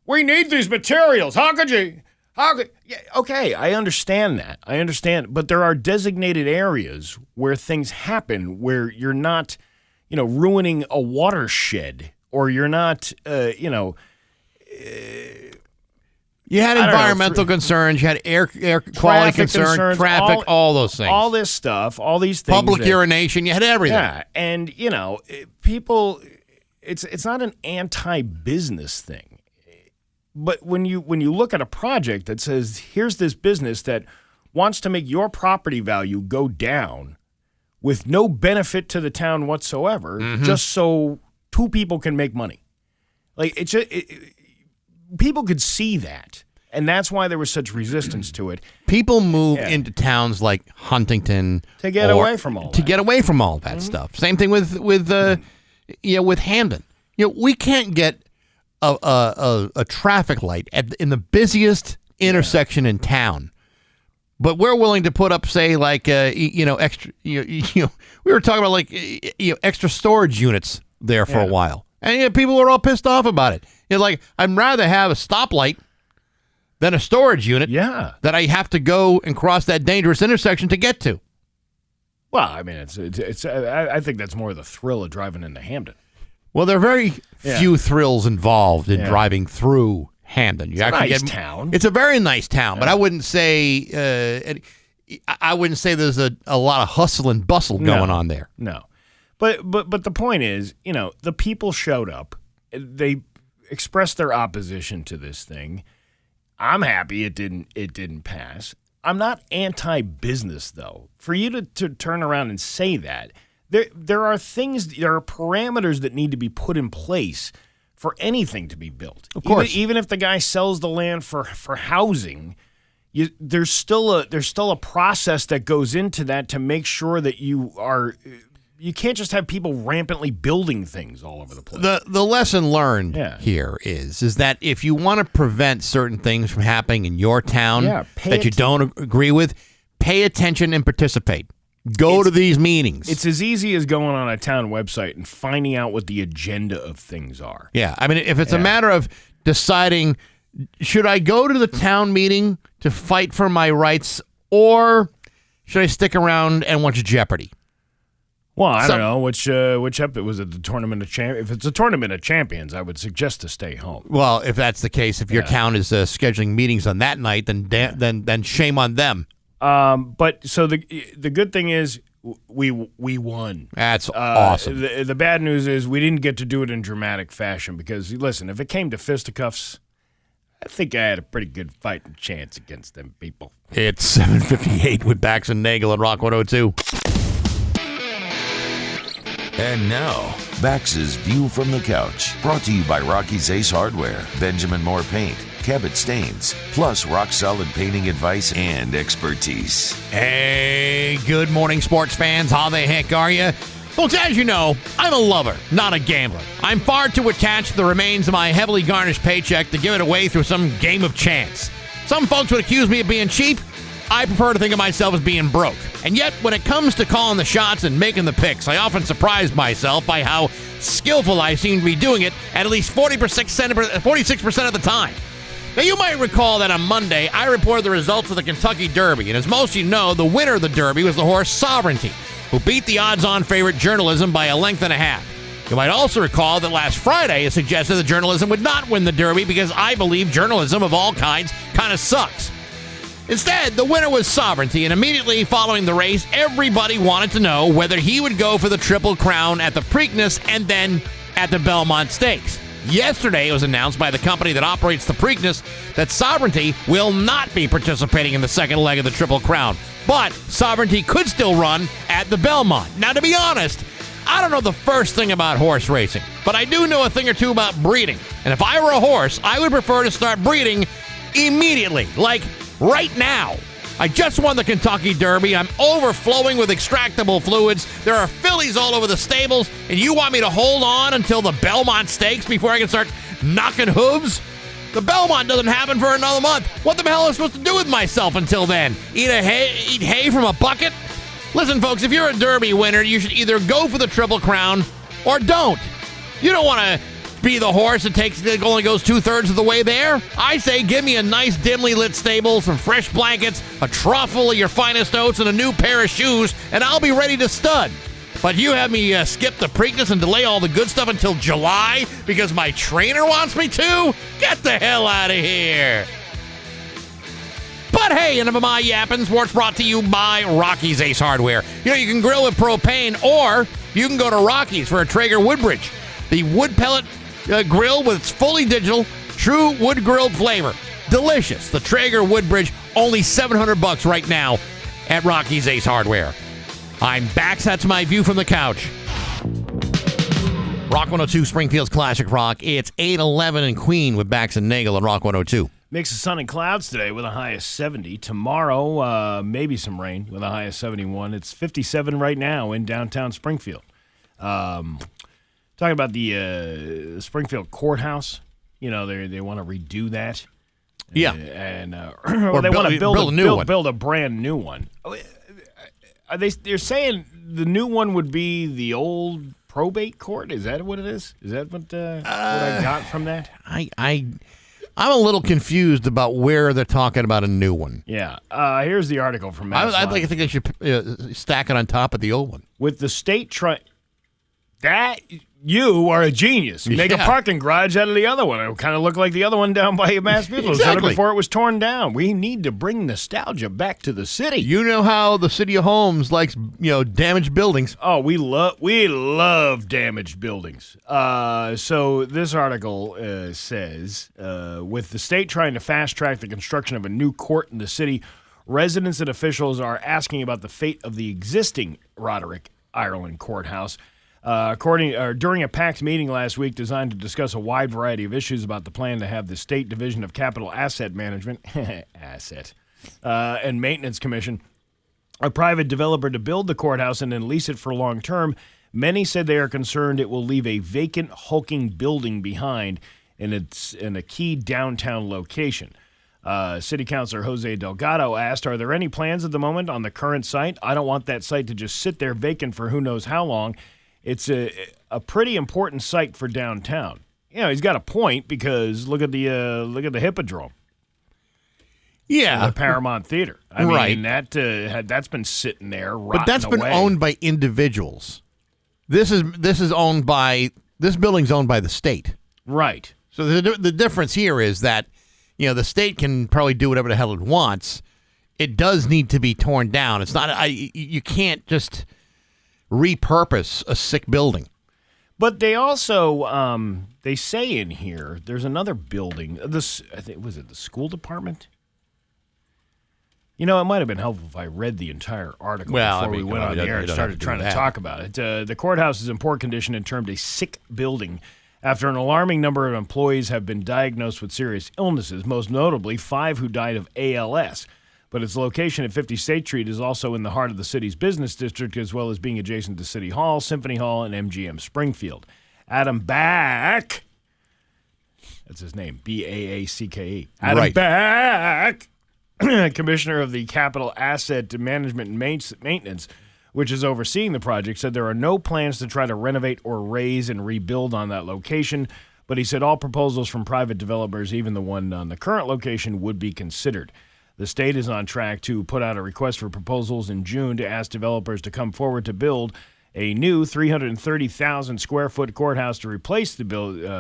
We need these materials. How could you? Okay, I understand that. But there are designated areas where things happen where you're not, ruining a watershed, or you're not, You had environmental concerns, you had air quality concerns, traffic, all those things. All this stuff, all these things. Public urination, you had everything. Yeah, and, people, it's not an anti-business thing. But when you look at a project that says, here's this business that wants to make your property value go down with no benefit to the town whatsoever, just so two people can make money. Like, people could see that, and that's why there was such resistance to it. People move into towns like Huntington to get away from all that. To get away from all that stuff. Same thing with Hamden. We can't get a traffic light in the busiest intersection in town, but we're willing to put up, say, like extra. We were talking about like extra storage units there for a while, and people were all pissed off about it. Like, I'd rather have a stoplight than a storage unit. Yeah, that I have to go and cross that dangerous intersection to get to. Well, I mean, I think that's more the thrill of driving into Hamden. Well, there are very few thrills involved in driving through Hamden. It's a nice town. It's a very nice town, but I wouldn't say there's a lot of hustle and bustle going on there. No, but the point is, the people showed up. They expressed their opposition to this thing. I'm happy it didn't pass. I'm not anti-business, though. For you to turn around and say that. There are parameters that need to be put in place for anything to be built. Of course. Even if the guy sells the land for housing, there's still a process that goes into that to make sure that you can't just have people rampantly building things all over the place. The lesson learned here is that if you want to prevent certain things from happening in your town that you don't agree with, pay attention and participate. Go to these meetings. It's as easy as going on a town website and finding out what the agenda of things are. Yeah. I mean, if it's a matter of deciding, should I go to the town meeting to fight for my rights, or should I stick around and watch Jeopardy? Well, I don't know which was it. The Tournament of Champions. If it's a Tournament of Champions, I would suggest to stay home. Well, if that's the case, if your town is scheduling meetings on that night, then shame on them. But so the good thing is we won. That's awesome. The bad news is we didn't get to do it in dramatic fashion because listen, if it came to fisticuffs, I think I had a pretty good fighting chance against them people. It's 7:58 with Bax and Nagle at Rock 102. And now, Bax's View from the Couch, brought to you by Rocky's Ace Hardware, Benjamin Moore Paint, Cabot Stains, plus rock-solid painting advice and expertise. Hey, good morning, sports fans. How the heck are you? Folks, as you know, I'm a lover, not a gambler. I'm far too attached to the remains of my heavily garnished paycheck to give it away through some game of chance. Some folks would accuse me of being cheap. I prefer to think of myself as being broke. And yet, when it comes to calling the shots and making the picks, I often surprise myself by how skillful I seem to be doing it at least 46% of the time. Now, you might recall that on Monday, I reported the results of the Kentucky Derby, and as most of you know, the winner of the Derby was the horse Sovereignty, who beat the odds-on favorite Journalism by a length and a half. You might also recall that last Friday I suggested that Journalism would not win the Derby because I believe journalism of all kinds kind of sucks. Instead, the winner was Sovereignty, and immediately following the race, everybody wanted to know whether he would go for the Triple Crown at the Preakness and then at the Belmont Stakes. Yesterday, it was announced by the company that operates the Preakness that Sovereignty will not be participating in the second leg of the Triple Crown, but Sovereignty could still run at the Belmont. Now, to be honest, I don't know the first thing about horse racing, but I do know a thing or two about breeding. And if I were a horse, I would prefer to start breeding immediately, like right now. I just won the Kentucky Derby. I'm overflowing with extractable fluids. There are fillies all over the stables, and you want me to hold on until the Belmont Stakes before I can start knocking hooves? The Belmont doesn't happen for another month. What the hell am I supposed to do with myself until then? Eat hay from a bucket? Listen, folks, if you're a Derby winner, you should either go for the Triple Crown or don't. You don't want to be the horse that only goes 2/3 of the way there. I say give me a nice dimly lit stable, some fresh blankets, a trough full of your finest oats, and a new pair of shoes, and I'll be ready to stud. But you have me skip the Preakness and delay all the good stuff until July because my trainer wants me to? Get the hell out of here. But hey, enough of my yapping. Sports brought to you by Rocky's Ace Hardware. You know, you can grill with propane, or you can go to Rocky's for a Traeger Woodbridge. The wood pellet grill with its fully digital, true wood grilled flavor. Delicious. The Traeger Woodbridge, only $700 right now at Rocky's Ace Hardware. I'm Bax. That's my view from the couch. Rock 102, Springfield's Classic Rock. It's 8:11 in Queen with Bax and Nagle on Rock 102. Mix of sun and clouds today with a high of 70. Tomorrow, maybe some rain with a high of 71. It's 57 right now in downtown Springfield. Talking about the Springfield Courthouse. You know, they want to redo that. Yeah. And or they want to build a brand new one. They're saying the new one would be the old probate court? Is that what it is? Is that what I got from that? I'm a little confused about where they're talking about a new one. Yeah. Here's the article from Mass. I think they should stack it on top of the old one. With the state that you are a genius. Make a parking garage out of the other one. It would kind of look like the other one down by Mass Mutual. Exactly. Before it was torn down. We need to bring nostalgia back to the city. You know how the city of Holmes likes, damaged buildings. Oh, we love damaged buildings. So this article says, with the state trying to fast track the construction of a new court in the city, residents and officials are asking about the fate of the existing Roderick Ireland courthouse. During a packed meeting last week designed to discuss a wide variety of issues about the plan to have the State Division of Capital Asset Management and Maintenance Commission, a private developer to build the courthouse and then lease it for long term, many said they are concerned it will leave a vacant, hulking building behind in a key downtown location. City Councilor Jose Delgado asked, are there any plans at the moment on the current site? I don't want that site to just sit there vacant for who knows how long. It's a pretty important site for downtown. You know, he's got a point because look at the Hippodrome. Yeah, the Paramount Theater. I mean, that's been sitting there, but that's been owned by individuals. This building's owned by the state. Right. So the difference here is that, the state can probably do whatever the hell it wants. It does need to be torn down. It's not. You can't just repurpose a sick building. But they also they say in here there's another building. I think was it the school department? It might have been helpful if I read the entire article before we went on the air and started trying to talk about it. The courthouse is in poor condition and termed a sick building after an alarming number of employees have been diagnosed with serious illnesses, most notably 5 who died of ALS. But its location at 50 State Street is also in the heart of the city's business district, as well as being adjacent to City Hall, Symphony Hall, and MGM Springfield. Adam Bax, that's his name, Baacke. Adam Bax, commissioner of the Capital Asset Management and Maintenance, which is overseeing the project, said there are no plans to try to renovate or raise and rebuild on that location. But he said all proposals from private developers, even the one on the current location, would be considered. The state is on track to put out a request for proposals in June to ask developers to come forward to build a new 330,000 square foot courthouse to replace the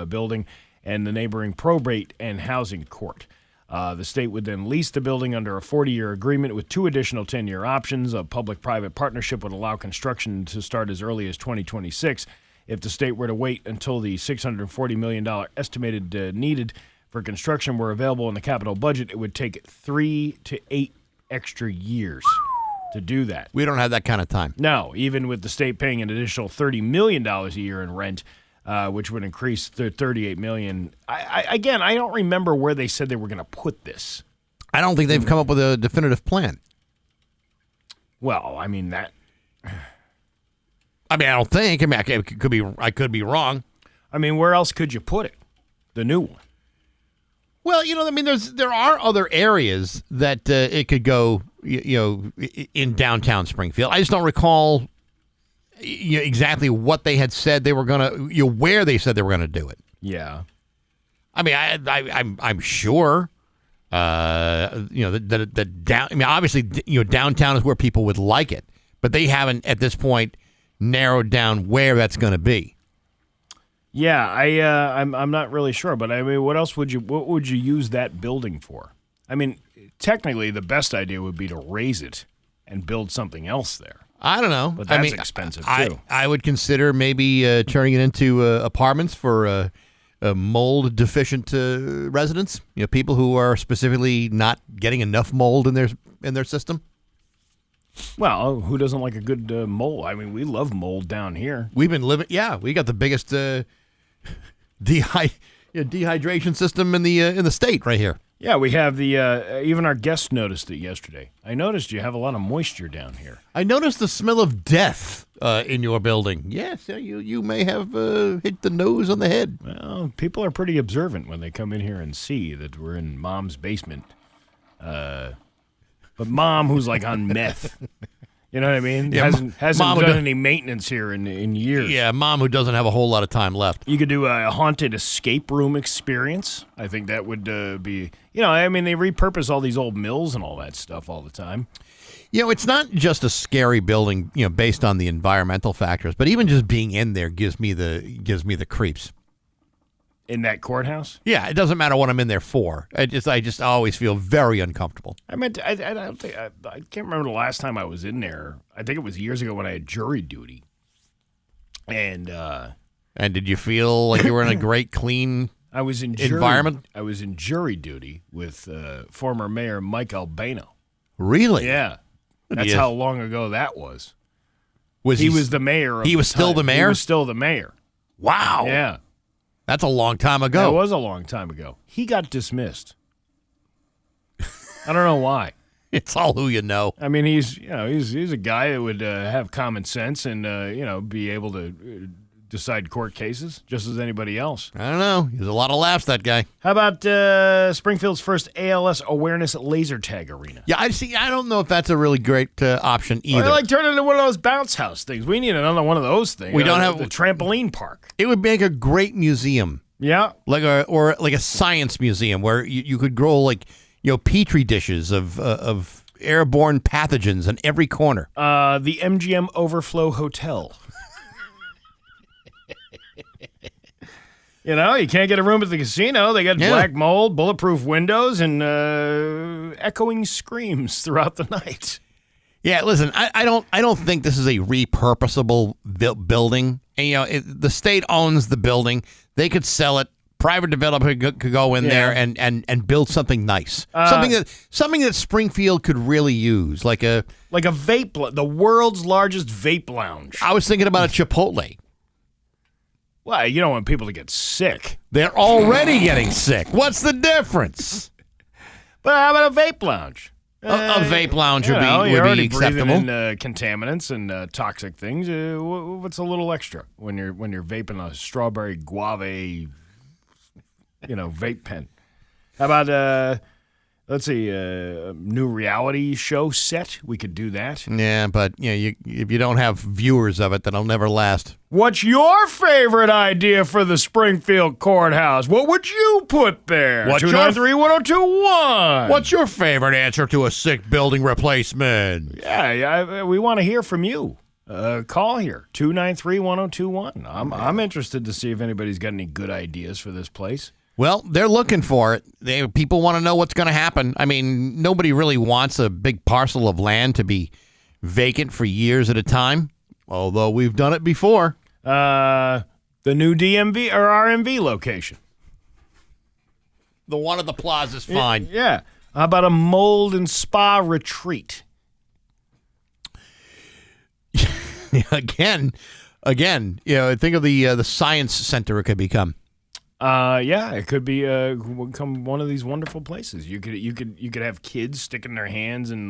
building and the neighboring probate and housing court. The state would then lease the building under a 40-year agreement with 2 additional 10-year options. A public-private partnership would allow construction to start as early as 2026. If the state were to wait until the $640 million estimated needed for construction were available in the capital budget, it would take 3 to 8 extra years to do that. We don't have that kind of time. No, even with the state paying an additional $30 million a year in rent, which would increase to $38 million. I don't remember where they said they were going to put this. I don't think they've come up with a definitive plan. Well, I mean that. I don't think. I could be wrong. I mean, where else could you put it? The new one. Well, there are other areas that it could go, in downtown Springfield. I just don't recall exactly what they had said they were going to, where they said they were going to do it. Yeah. I'm sure, obviously, downtown is where people would like it, but they haven't at this point narrowed down where that's going to be. Yeah, I'm not really sure, but what would you use that building for? Technically, the best idea would be to raise it and build something else there. I don't know, but that's expensive too. I would consider maybe turning it into apartments for mold deficient residents. People who are specifically not getting enough mold in their system. Well, who doesn't like a good mold? We love mold down here. We've been living. Yeah, we got the biggest dehydration system in the state right here. Yeah, we have the even our guests noticed it yesterday. I noticed you have a lot of moisture down here. I noticed the smell of death in your building. Yes, you may have hit the nose on the head. Well, people are pretty observant when they come in here and see that we're in Mom's basement. But Mom, who's like on meth, you know what I mean? Yeah, hasn't done any maintenance here in years. Yeah, Mom, who doesn't have a whole lot of time left. You could do a haunted escape room experience. I think that would be, they repurpose all these old mills and all that stuff all the time. It's not just a scary building, based on the environmental factors, but even just being in there gives me the creeps. In that courthouse? Yeah, it doesn't matter what I'm in there for. I just always feel very uncomfortable. I can't remember the last time I was in there. I think it was years ago when I had jury duty. And did you feel like you were in a great, clean environment? I was in jury duty with former Mayor Mike Albano. Really? Yeah. That's how long ago that was. He was the mayor. He was still the mayor? He was still the mayor. Wow. Yeah. That's a long time ago. It was a long time ago. He got dismissed. I don't know why. It's all who you know. He's a guy that would have common sense and be able to decide court cases just as anybody else. I don't know. There's a lot of laughs, that guy. How about Springfield's first ALS awareness laser tag arena? Yeah, I don't know if that's a really great option either. Or turn it into one of those bounce house things. We need another one of those things. We don't have the trampoline park. It would make a great museum. Yeah, like a science museum where you could grow petri dishes of airborne pathogens in every corner. The MGM Overflow Hotel. You can't get a room at the casino. They got black mold, bulletproof windows, and echoing screams throughout the night. Yeah, listen, I don't think this is a repurposable building. And, the state owns the building. They could sell it. Private developer could go in there and build something nice, something that Springfield could really use, like a vape, the world's largest vape lounge. I was thinking about a Chipotle. Well, you don't want people to get sick. They're already getting sick. What's the difference? But how about a vape lounge? A vape lounge would you're be already acceptable. breathing in contaminants and toxic things. What's a little extra when you're vaping a strawberry guave, vape pen? How about let's see, a new reality show set? We could do that. Yeah, but if you don't have viewers of it, then it'll never last. What's your favorite idea for the Springfield Courthouse? What would you put there? 293-1021. What's your favorite answer to a sick building replacement? Yeah, we want to hear from you. Call here, 293-1021. I'm interested to see if anybody's got any good ideas for this place. Well, they're looking for it. People want to know what's going to happen. I mean, nobody really wants a big parcel of land to be vacant for years at a time, although we've done it before. The new DMV or RMV location. The one at the plaza's fine. Yeah. How about a mold and spa retreat? Again, think of the science center it could become. It could become one of these wonderful places. You could have kids sticking their hands in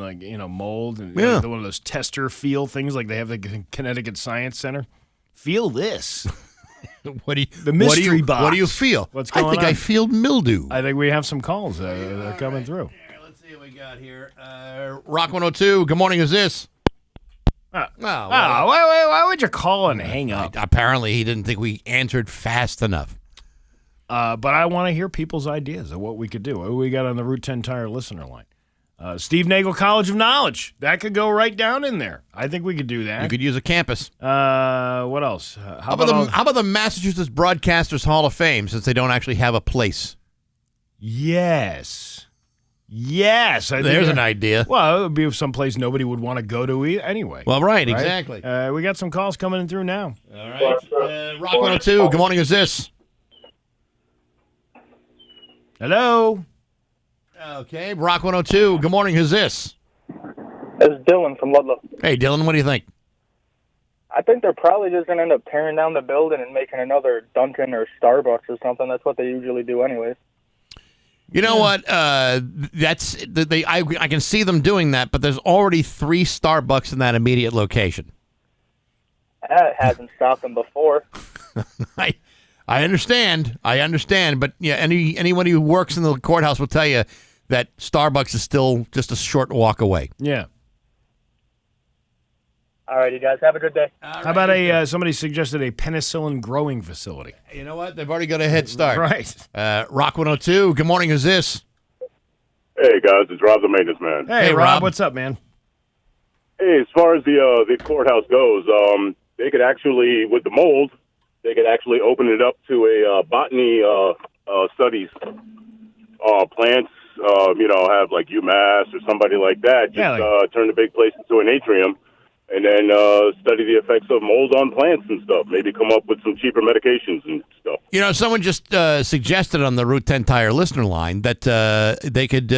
mold and one of those tester feel things like they have the Connecticut Science Center. Feel this. The mystery box. What do you feel? What's going on? I think I feel mildew. I think we have some calls that are coming through. Let's see what we got here. Rock 102. Good morning. Is this? Why would you call and hang up? Apparently, he didn't think we answered fast enough. But I want to hear people's ideas of what we could do. What we got on the Route 10 Tire listener line? Steve Nagle College of Knowledge. That could go right down in there. I think we could do that. You could use a campus. What else? How about the Massachusetts Broadcasters Hall of Fame, since they don't actually have a place? Yes. There's an idea. Well, it would be someplace nobody would want to go to anyway. Well, right? Exactly. We got some calls coming in through now. All right. Rock 102. Good morning. Is this? Hello. Okay, Rock 102. Good morning. Who's this? It's Dylan from Ludlow. Hey, Dylan, what do you think? I think they're probably just going to end up tearing down the building and making another Dunkin' or Starbucks or something. That's what they usually do anyways. You know what? I can see them doing that, but there's already 3 Starbucks in that immediate location. That hasn't stopped them before. I understand, but anyone who works in the courthouse will tell you that Starbucks is still just a short walk away. Yeah. All right, you guys have a good day. How about somebody suggested a penicillin growing facility? You know what? They've already got a head start. Right. Rock 102. Good morning. Who's this? Hey guys, it's Rob the maintenance man. Hey Rob, what's up, man? Hey, as far as the courthouse goes, they could actually, with the mold, they could actually open it up to a botany studies. Plants, have like UMass or somebody like that. Just turn the big place into an atrium, and then study the effects of mold on plants and stuff. Maybe come up with some cheaper medications and stuff. Someone just suggested on the Route 10 Tire listener line that they could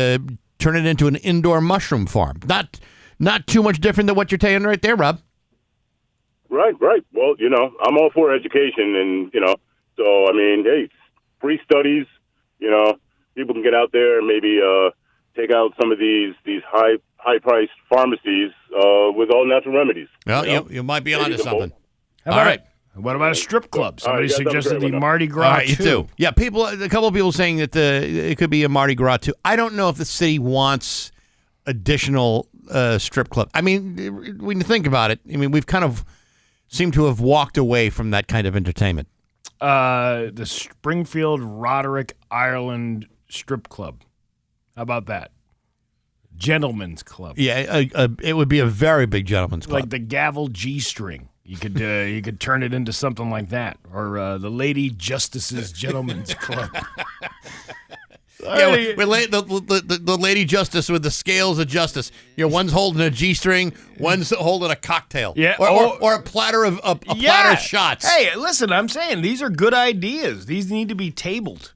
turn it into an indoor mushroom farm. Not too much different than what you're saying right there, Rob. Right. Well, I'm all for education, and so I mean, hey, free studies. People can get out there and maybe take out some of these high-priced pharmacies with all natural remedies. Well, you might be onto something. All right. What about a strip club? Somebody suggested the Mardi Gras. All right, you too. Yeah, a couple of people saying that it could be a Mardi Gras too. I don't know if the city wants additional strip club. I mean, when you think about it, we've kind of seem to have walked away from that kind of entertainment. The Springfield Roderick Ireland Strip Club. How about that? Gentlemen's club. Yeah, it would be a very big gentlemen's club. Like the Gavel G-string. You could turn it into something like that, or the Lady Justice's Gentlemen's Club. Yeah, the Lady Justice with the scales of justice. One's holding a G-string, one's holding a cocktail. Yeah, or a platter of platter of shots. Hey, listen, I'm saying these are good ideas. These need to be tabled.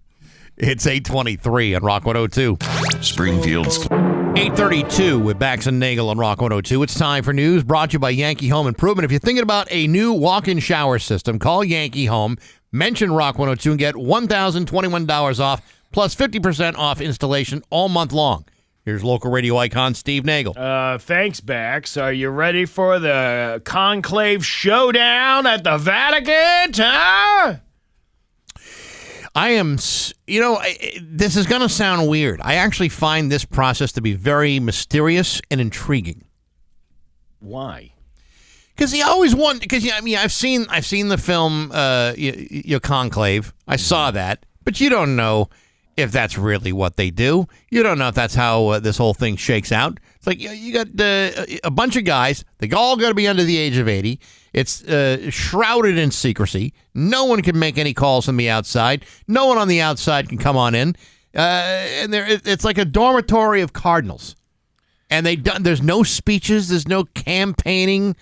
It's 8:23 on Rock 102. Springfield's 8:32 with Bax and Nagle on Rock 102. It's time for news brought to you by Yankee Home Improvement. If you're thinking about a new walk-in shower system, call Yankee Home, mention Rock 102, and get $1,021 off, plus 50% off installation all month long. Here's local radio icon Steve Nagle. Thanks, Bax. Are you ready for the conclave showdown at the Vatican, huh? I am, this is going to sound weird. I actually find this process to be very mysterious and intriguing. Why? Because you always want. Because I've seen the film, your Conclave. I saw that, but you don't know if that's really what they do. You don't know if that's how this whole thing shakes out. It's like you got a bunch of guys. They all got to be under the age of 80. It's shrouded in secrecy. No one can make any calls from the outside. No one on the outside can come on in. And it's like a dormitory of cardinals. And there's no speeches. There's no campaigning.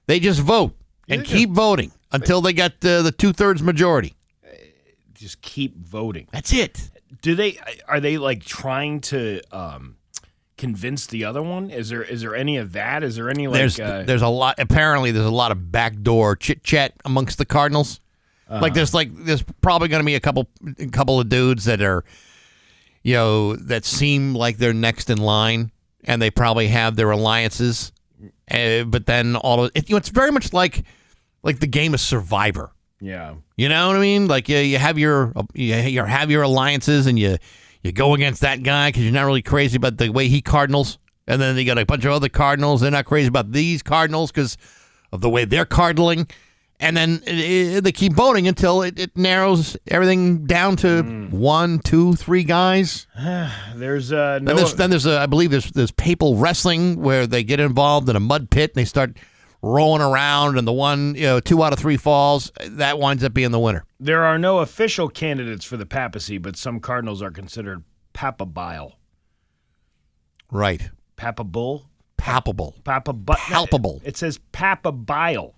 They just vote and keep voting until they get the 2/3 majority. Just keep voting. That's it. Are they like trying to convince the other one? Is there any of that? Is there any like? There's a lot. Apparently, there's a lot of backdoor chit chat amongst the Cardinals. There's probably going to be a couple of dudes that are, that seem like they're next in line, and they probably have their alliances. But then it's very much like the game of Survivor. Yeah. You know what I mean? Like you have your alliances, and you go against that guy because you're not really crazy about the way he cardinals, and then you got a bunch of other cardinals. They're not crazy about these cardinals because of the way they're cardinalling, and then they keep voting until it narrows everything down to 1, 2, 3 guys. There's I believe there's papal wrestling where they get involved in a mud pit and they start rolling around, and the one, 2 out of 3 falls, that winds up being the winner. There are no official candidates for the papacy, but some cardinals are considered papabile. Right. Papable? Palpable. Palpable. It says papabile,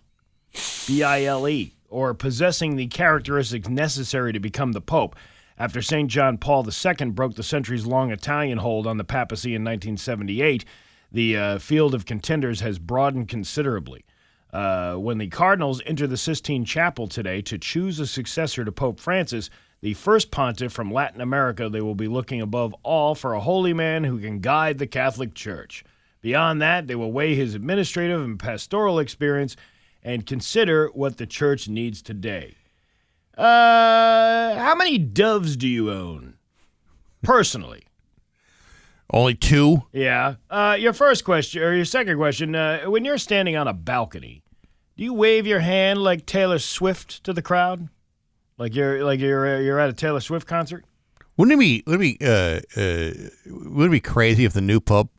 B-I-L-E, or possessing the characteristics necessary to become the pope. After St. John Paul II broke the centuries-long Italian hold on the papacy in 1978, the field of contenders has broadened considerably. When the Cardinals enter the Sistine Chapel today to choose a successor to Pope Francis, the first pontiff from Latin America, they will be looking above all for a holy man who can guide the Catholic Church. Beyond that, they will weigh his administrative and pastoral experience and consider what the Church needs today. How many doves do you own, personally? Only 2? Yeah. Your first question, or your second question, when you're standing on a balcony, do you wave your hand like Taylor Swift to the crowd? Like you're at a Taylor Swift concert? Wouldn't it be crazy if the new pope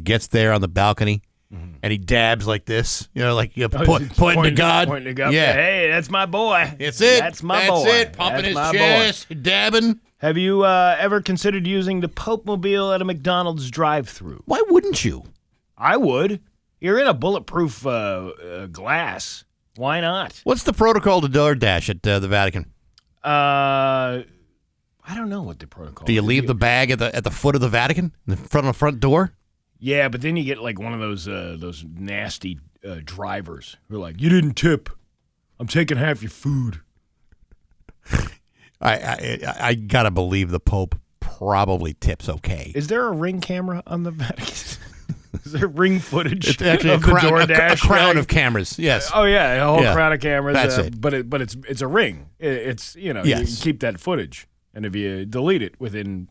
gets there on the balcony and he dabs like this, pointing to God? Pointing to God. Yeah. Hey, that's my boy. That's it. That's my boy. That's it. Pumping his chest, dabbing. Have you ever considered using the Pope-mobile at a McDonald's drive-thru? Why wouldn't you? I would. You're in a bulletproof glass. Why not? What's the protocol to DoorDash at the Vatican? I don't know what the protocol is. Do you leave the bag at the foot of the Vatican, in front of the front door? Yeah, but then you get like one of those nasty drivers who are like, "You didn't tip. I'm taking half your food." I gotta believe the Pope probably tips okay. Is there a ring camera on the Vatican? Is there ring footage? It's actually of the DoorDash a crown of cameras. Yes. Oh yeah, a whole crown of cameras. That's it. But it's a ring. It's yes. You keep that footage, and if you delete it within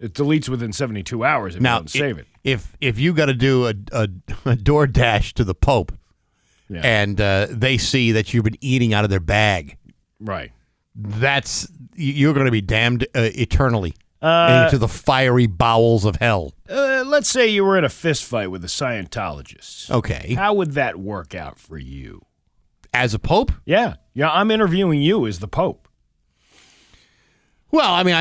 it deletes within 72 hours if you don't save it. If you got to do a DoorDash to the Pope, and they see that you've been eating out of their bag, right? You're going to be damned eternally into the fiery bowels of hell. let's say you were in a fist fight with a Scientologist. Okay. How would that work out for you? As a pope? Yeah. Yeah, I'm interviewing you as the pope. Well, I mean,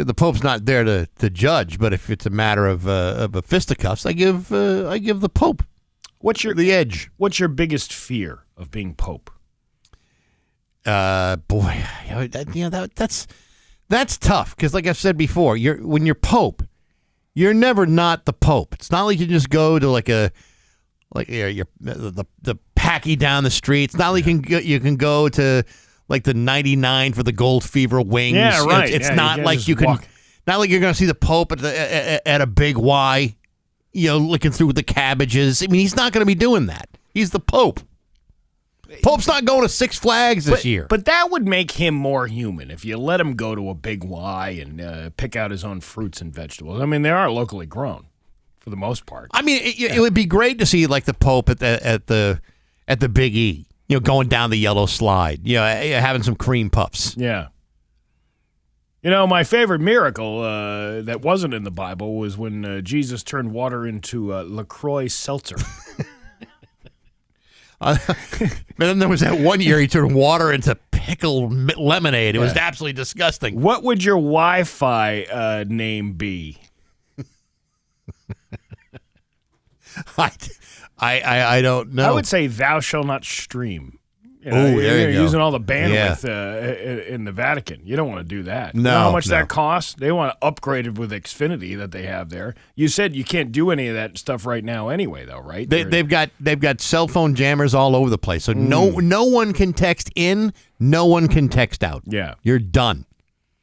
the Pope's not there to judge, but if it's a matter of a fisticuffs, I give the Pope the edge. What's your biggest fear of being Pope? Boy, that's tough because, like I've said before, when you're Pope, you're never not the Pope. It's not like you just go to the packy down the street. It's not like you can go to like the 99 for the gold fever wings. Yeah, right. It's not like you can. Not like you're going to see the Pope at a Big Y, looking through the cabbages. I mean, he's not going to be doing that. He's the Pope. Pope's not going to Six Flags this year. But that would make him more human if you let him go to a Big Y and pick out his own fruits and vegetables. I mean, they are locally grown for the most part. I mean, it would be great to see like the Pope at the Big E. Going down the yellow slide, having some cream puffs. Yeah. My favorite miracle that wasn't in the Bible was when Jesus turned water into LaCroix seltzer. But then there was that one year he turned water into pickled lemonade. It was absolutely disgusting. What would your Wi-Fi name be? I don't know. I would say "Thou shalt not stream." There you go. Using all the bandwidth in the Vatican. You don't want to do that. No. You know how much that costs? They want to upgrade it with Xfinity that they have there. You said you can't do any of that stuff right now anyway, though, right? They've got cell phone jammers all over the place. So no one can text in, no one can text out. Yeah. You're done.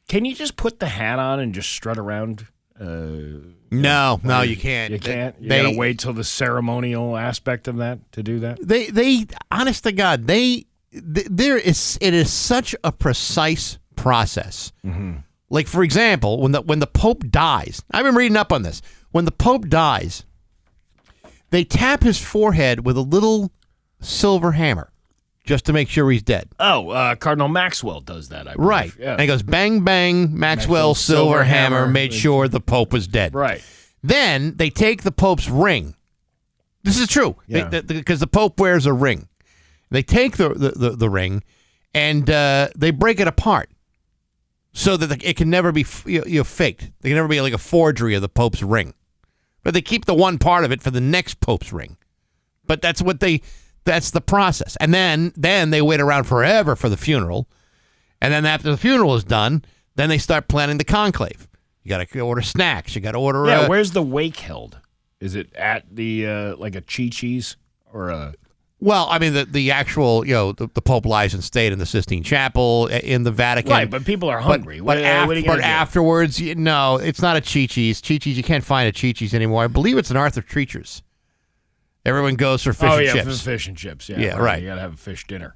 Can you just put the hat on and just strut around? No, you can't. You can't. You gotta wait till the ceremonial aspect of that to do that. They honest to God, it is such a precise process. Mm-hmm. Like for example, when the Pope dies, I've been reading up on this. When the Pope dies, they tap his forehead with a little silver hammer, just to make sure he's dead. Oh, Cardinal Maxwell does that, I believe. Right. Yeah. And he goes, bang, bang, Maxwell, silver hammer, made sure the Pope was dead. Right. Then they take the Pope's ring. This is true. Yeah. Because the Pope wears a ring. They take the ring and they break it apart so that it can never be faked. They can never be like a forgery of the Pope's ring. But they keep the one part of it for the next Pope's ring. But that's the process. And then they wait around forever for the funeral. And then after the funeral is done, then they start planning the conclave. You got to order snacks. You got to order. Yeah, where's the wake held? Is it at the like a Chi-Chi's or a? Well, I mean the actual the Pope lies in state in the Sistine Chapel in the Vatican. Right, but people are hungry. What are you gonna do? Afterwards, no, it's not a Chi-Chi's. Chi-Chi's, you can't find a Chi-Chi's anymore. I believe it's an Arthur Treacher's. Everyone goes for fish and chips. For fish and chips. Yeah, right. You got to have a fish dinner.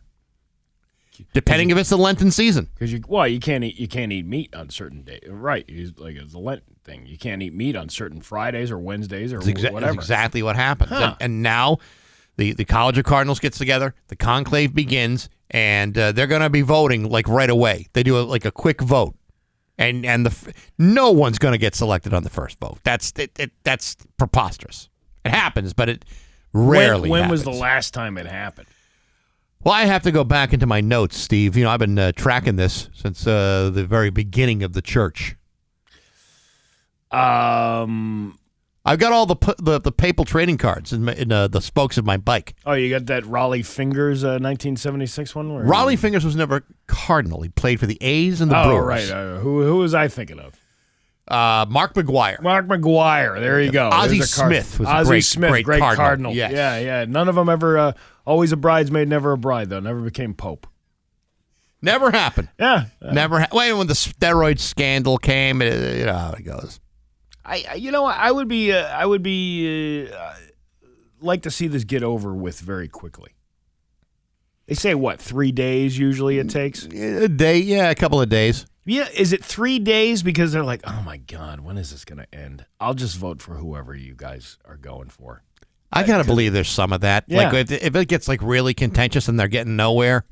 Depending if it's the Lenten season. Because you can't eat meat on certain days. Right, it's a Lenten thing. You can't eat meat on certain Fridays or Wednesdays or whatever. That's exactly what happens. Huh. And now the College of Cardinals gets together, the conclave begins, and they're going to be voting like right away. They do a quick vote, and no one's going to get selected on the first vote. That's preposterous. It happens, but it rarely. When happens. was the last time it happened? Well, I have to go back into my notes, Steve. I've been tracking this since the very beginning of the church. I've got all the papal trading cards in the spokes of my bike. Oh, you got that Raleigh Fingers 1976 one? Raleigh Fingers was never cardinal. He played for the A's and the Brewers. Oh, right. Who was I thinking of? Mark McGuire. Mark McGuire. There you go. Ozzie Smith was a great cardinal. Yes. Yeah. None of them ever, always a bridesmaid, never a bride, though. Never became pope. Never happened. Yeah. Never. When the steroid scandal came, you know how it goes. I would be like to see this get over with very quickly. They say, 3 days usually it takes? A day, yeah, a couple of days. Yeah, is it 3 days? Because they're like, oh, my God, when is this going to end? I'll just vote for whoever you guys are going for. I got to believe there's some of that. Yeah. Like if it gets really contentious and they're getting nowhere.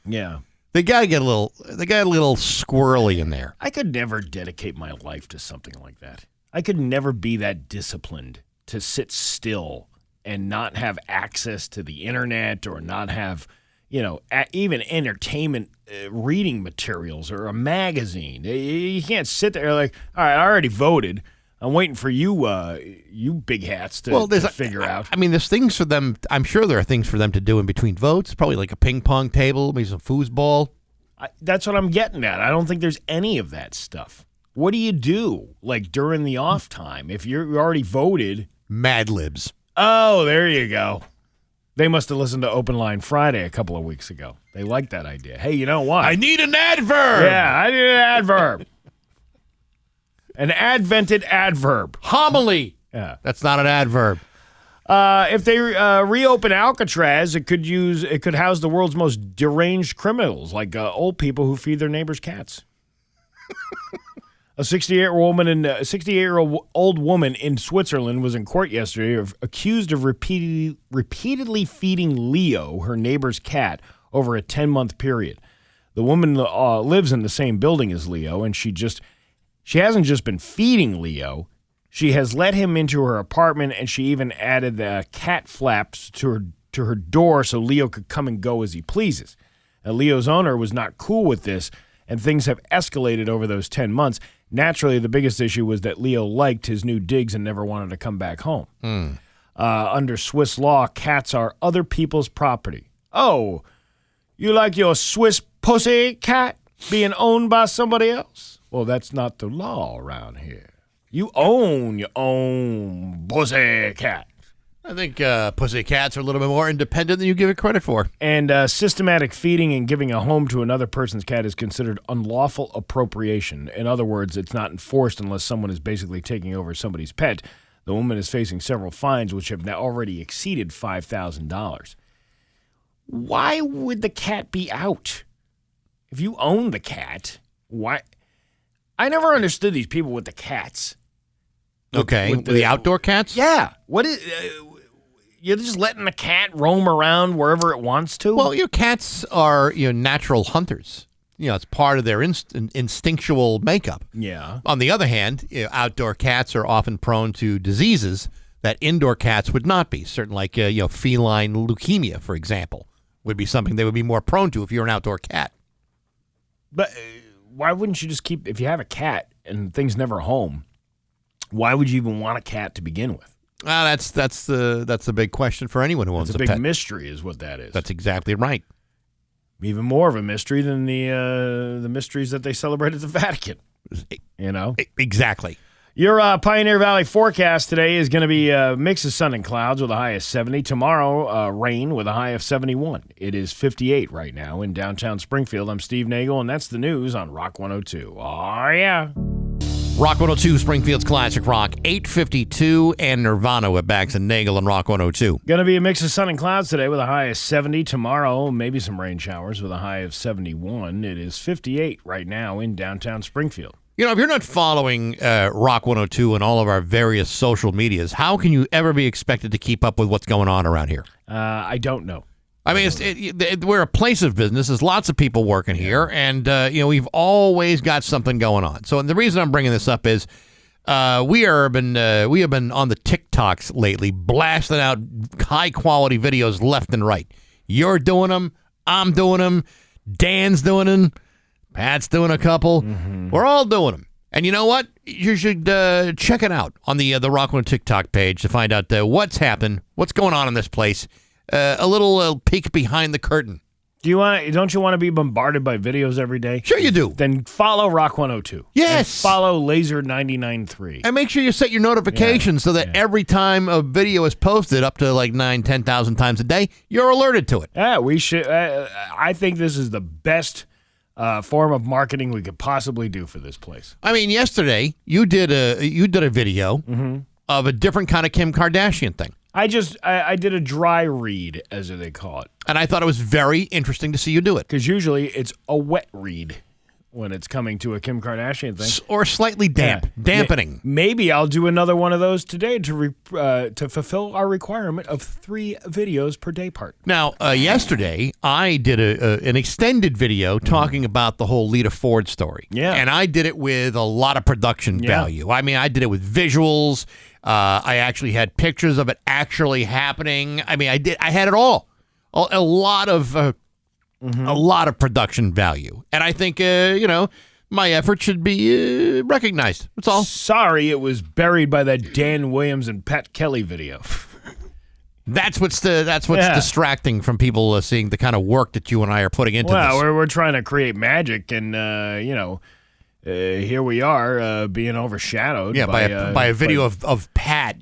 Yeah. They got a little squirrely in there. I could never dedicate my life to something like that. I could never be that disciplined to sit still and not have access to the internet or not have, even entertainment reading materials or a magazine. You can't sit there like, all right, I already voted. I'm waiting for you, you big hats to figure out. I mean, there's things for them. I'm sure there are things for them to do in between votes. Probably like a ping pong table, maybe some foosball. That's what I'm getting at. I don't think there's any of that stuff. What do you do, like, during the off time? If you already voted? Mad Libs. Oh, there you go. They must have listened to Open Line Friday a couple of weeks ago. They liked that idea. Hey, you know what? I need an adverb. Yeah, I need an adverb. An advented adverb. Homily. Yeah. That's not an adverb. If they reopen Alcatraz, it could house the world's most deranged criminals, like old people who feed their neighbors' cats. A 68-year-old woman in Switzerland was in court yesterday accused of repeatedly feeding Leo, her neighbor's cat, over a 10-month period. The woman lives in the same building as Leo, and she hasn't just been feeding Leo. She has let him into her apartment, and she even added the cat flaps to her door so Leo could come and go as he pleases. Leo's owner was not cool with this, and things have escalated over those 10 months. Naturally, the biggest issue was that Leo liked his new digs and never wanted to come back home. Under Swiss law, cats are other people's property. Oh, you like your Swiss pussy cat being owned by somebody else? Well, that's not the law around here. You own your own pussy cat. I think pussy cats are a little bit more independent than you give it credit for. And systematic feeding and giving a home to another person's cat is considered unlawful appropriation. In other words, it's not enforced unless someone is basically taking over somebody's pet. The woman is facing several fines, which have now already exceeded $5,000. Why would the cat be out? If you own the cat, why? I never understood these people with the cats. Okay, with the outdoor cats? Yeah. What is... you're just letting the cat roam around wherever it wants to? Well, your cats are natural hunters. It's part of their instinctual makeup. Yeah. On the other hand, outdoor cats are often prone to diseases that indoor cats would not be. Certain like feline leukemia, for example, would be something they would be more prone to if you're an outdoor cat. But why wouldn't you just keep... If you have a cat and things never home, why would you even want a cat to begin with? That's the big question for anyone who owns a pet. It's a big mystery is what that is. That's exactly right. Even more of a mystery than the mysteries that they celebrate at the Vatican. Exactly. Your Pioneer Valley forecast today is going to be a mix of sun and clouds with a high of 70. Tomorrow, rain with a high of 71. It is 58 right now in downtown Springfield. I'm Steve Nagle, and that's the news on Rock 102. Oh, yeah. Rock 102, Springfield's Classic Rock, 852, and Nirvana with Bax and Nagle on Rock 102. Going to be a mix of sun and clouds today with a high of 70. Tomorrow, maybe some rain showers with a high of 71. It is 58 right now in downtown Springfield. If you're not following Rock 102 and all of our various social medias, how can you ever be expected to keep up with what's going on around here? I don't know. I mean, we're a place of business. There's lots of people working here, and we've always got something going on. So, and the reason I'm bringing this up is we have been on the TikToks lately, blasting out high quality videos left and right. You're doing them, I'm doing them, Dan's doing them, Pat's doing a couple. Mm-hmm. We're all doing them. And you know what? You should check it out on the Rock 102 TikTok page to find out what's happened, what's going on in this place. A little peek behind the curtain. Don't you want to be bombarded by videos every day? Sure you do. Then follow Rock 102. Yes. And follow Laser 99.3. And make sure you set your notifications so that every time a video is posted up to like 9,000, 10,000 times a day, you're alerted to it. Yeah, we should. I think this is the best form of marketing we could possibly do for this place. I mean, yesterday you did a video of a different kind of Kim Kardashian thing. I did a dry read, as they call it. And I thought it was very interesting to see you do it. Because usually it's a wet read when it's coming to a Kim Kardashian thing. Or slightly dampening. Maybe I'll do another one of those today to fulfill our requirement of 3 videos per day part. Now, yesterday, I did an extended video talking about the whole Lita Ford story. Yeah. And I did it with a lot of production value. I mean, I did it with visuals. I actually had pictures of it actually happening. I mean, I had it all. A lot of production value. And I think, my effort should be recognized. That's all. Sorry, it was buried by that Dan Williams and Pat Kelly video. That's what's distracting from people seeing the kind of work that you and I are putting into this. Well, we're trying to create magic, and here we are being overshadowed. Yeah, by a video of Pat,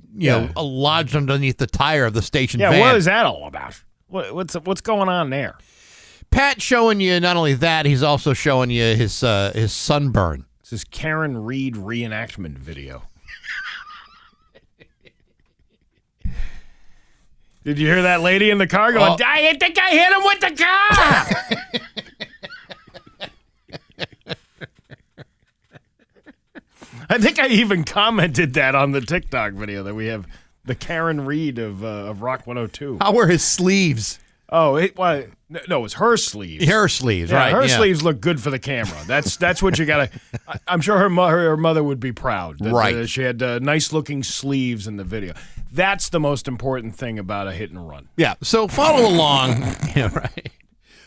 lodged underneath the tire of the station van. Yeah, what is that all about? What's going on there? Pat showing you not only that, he's also showing you his sunburn. This is Karen Reed reenactment video. Did you hear that lady in the car going, I think I hit him with the car? I think I even commented that on the TikTok video that we have, the Karen Reed of Rock 102. How were his sleeves? Oh, it was her sleeves. Her sleeves, right. Her sleeves look good for the camera. That's what you got to... I'm sure her mother would be proud. That she had nice-looking sleeves in the video. That's the most important thing about a hit and run. Yeah, so follow along. Yeah, right.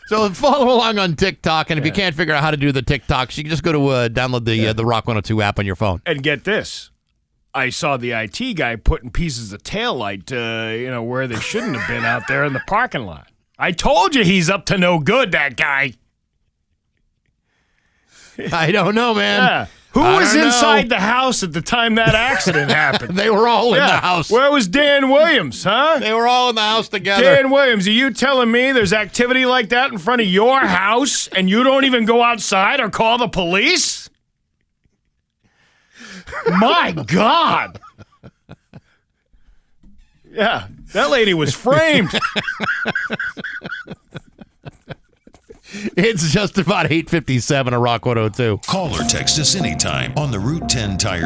So follow along on TikTok, and if you can't figure out how to do the TikToks, you can just go to download the Rock 102 app on your phone. And get this. I saw the IT guy putting pieces of taillight, where they shouldn't have been out there in the parking lot. I told you he's up to no good, that guy. I don't know, man. Yeah. Who was inside the house at the time that accident happened? They were all in the house. Where was Dan Williams, huh? They were all in the house together. Dan Williams, are you telling me there's activity like that in front of your house and you don't even go outside or call the police? My God. Yeah, that lady was framed. It's just about 8:57 at Rock 102. Call or text us anytime on the Route 10 Tire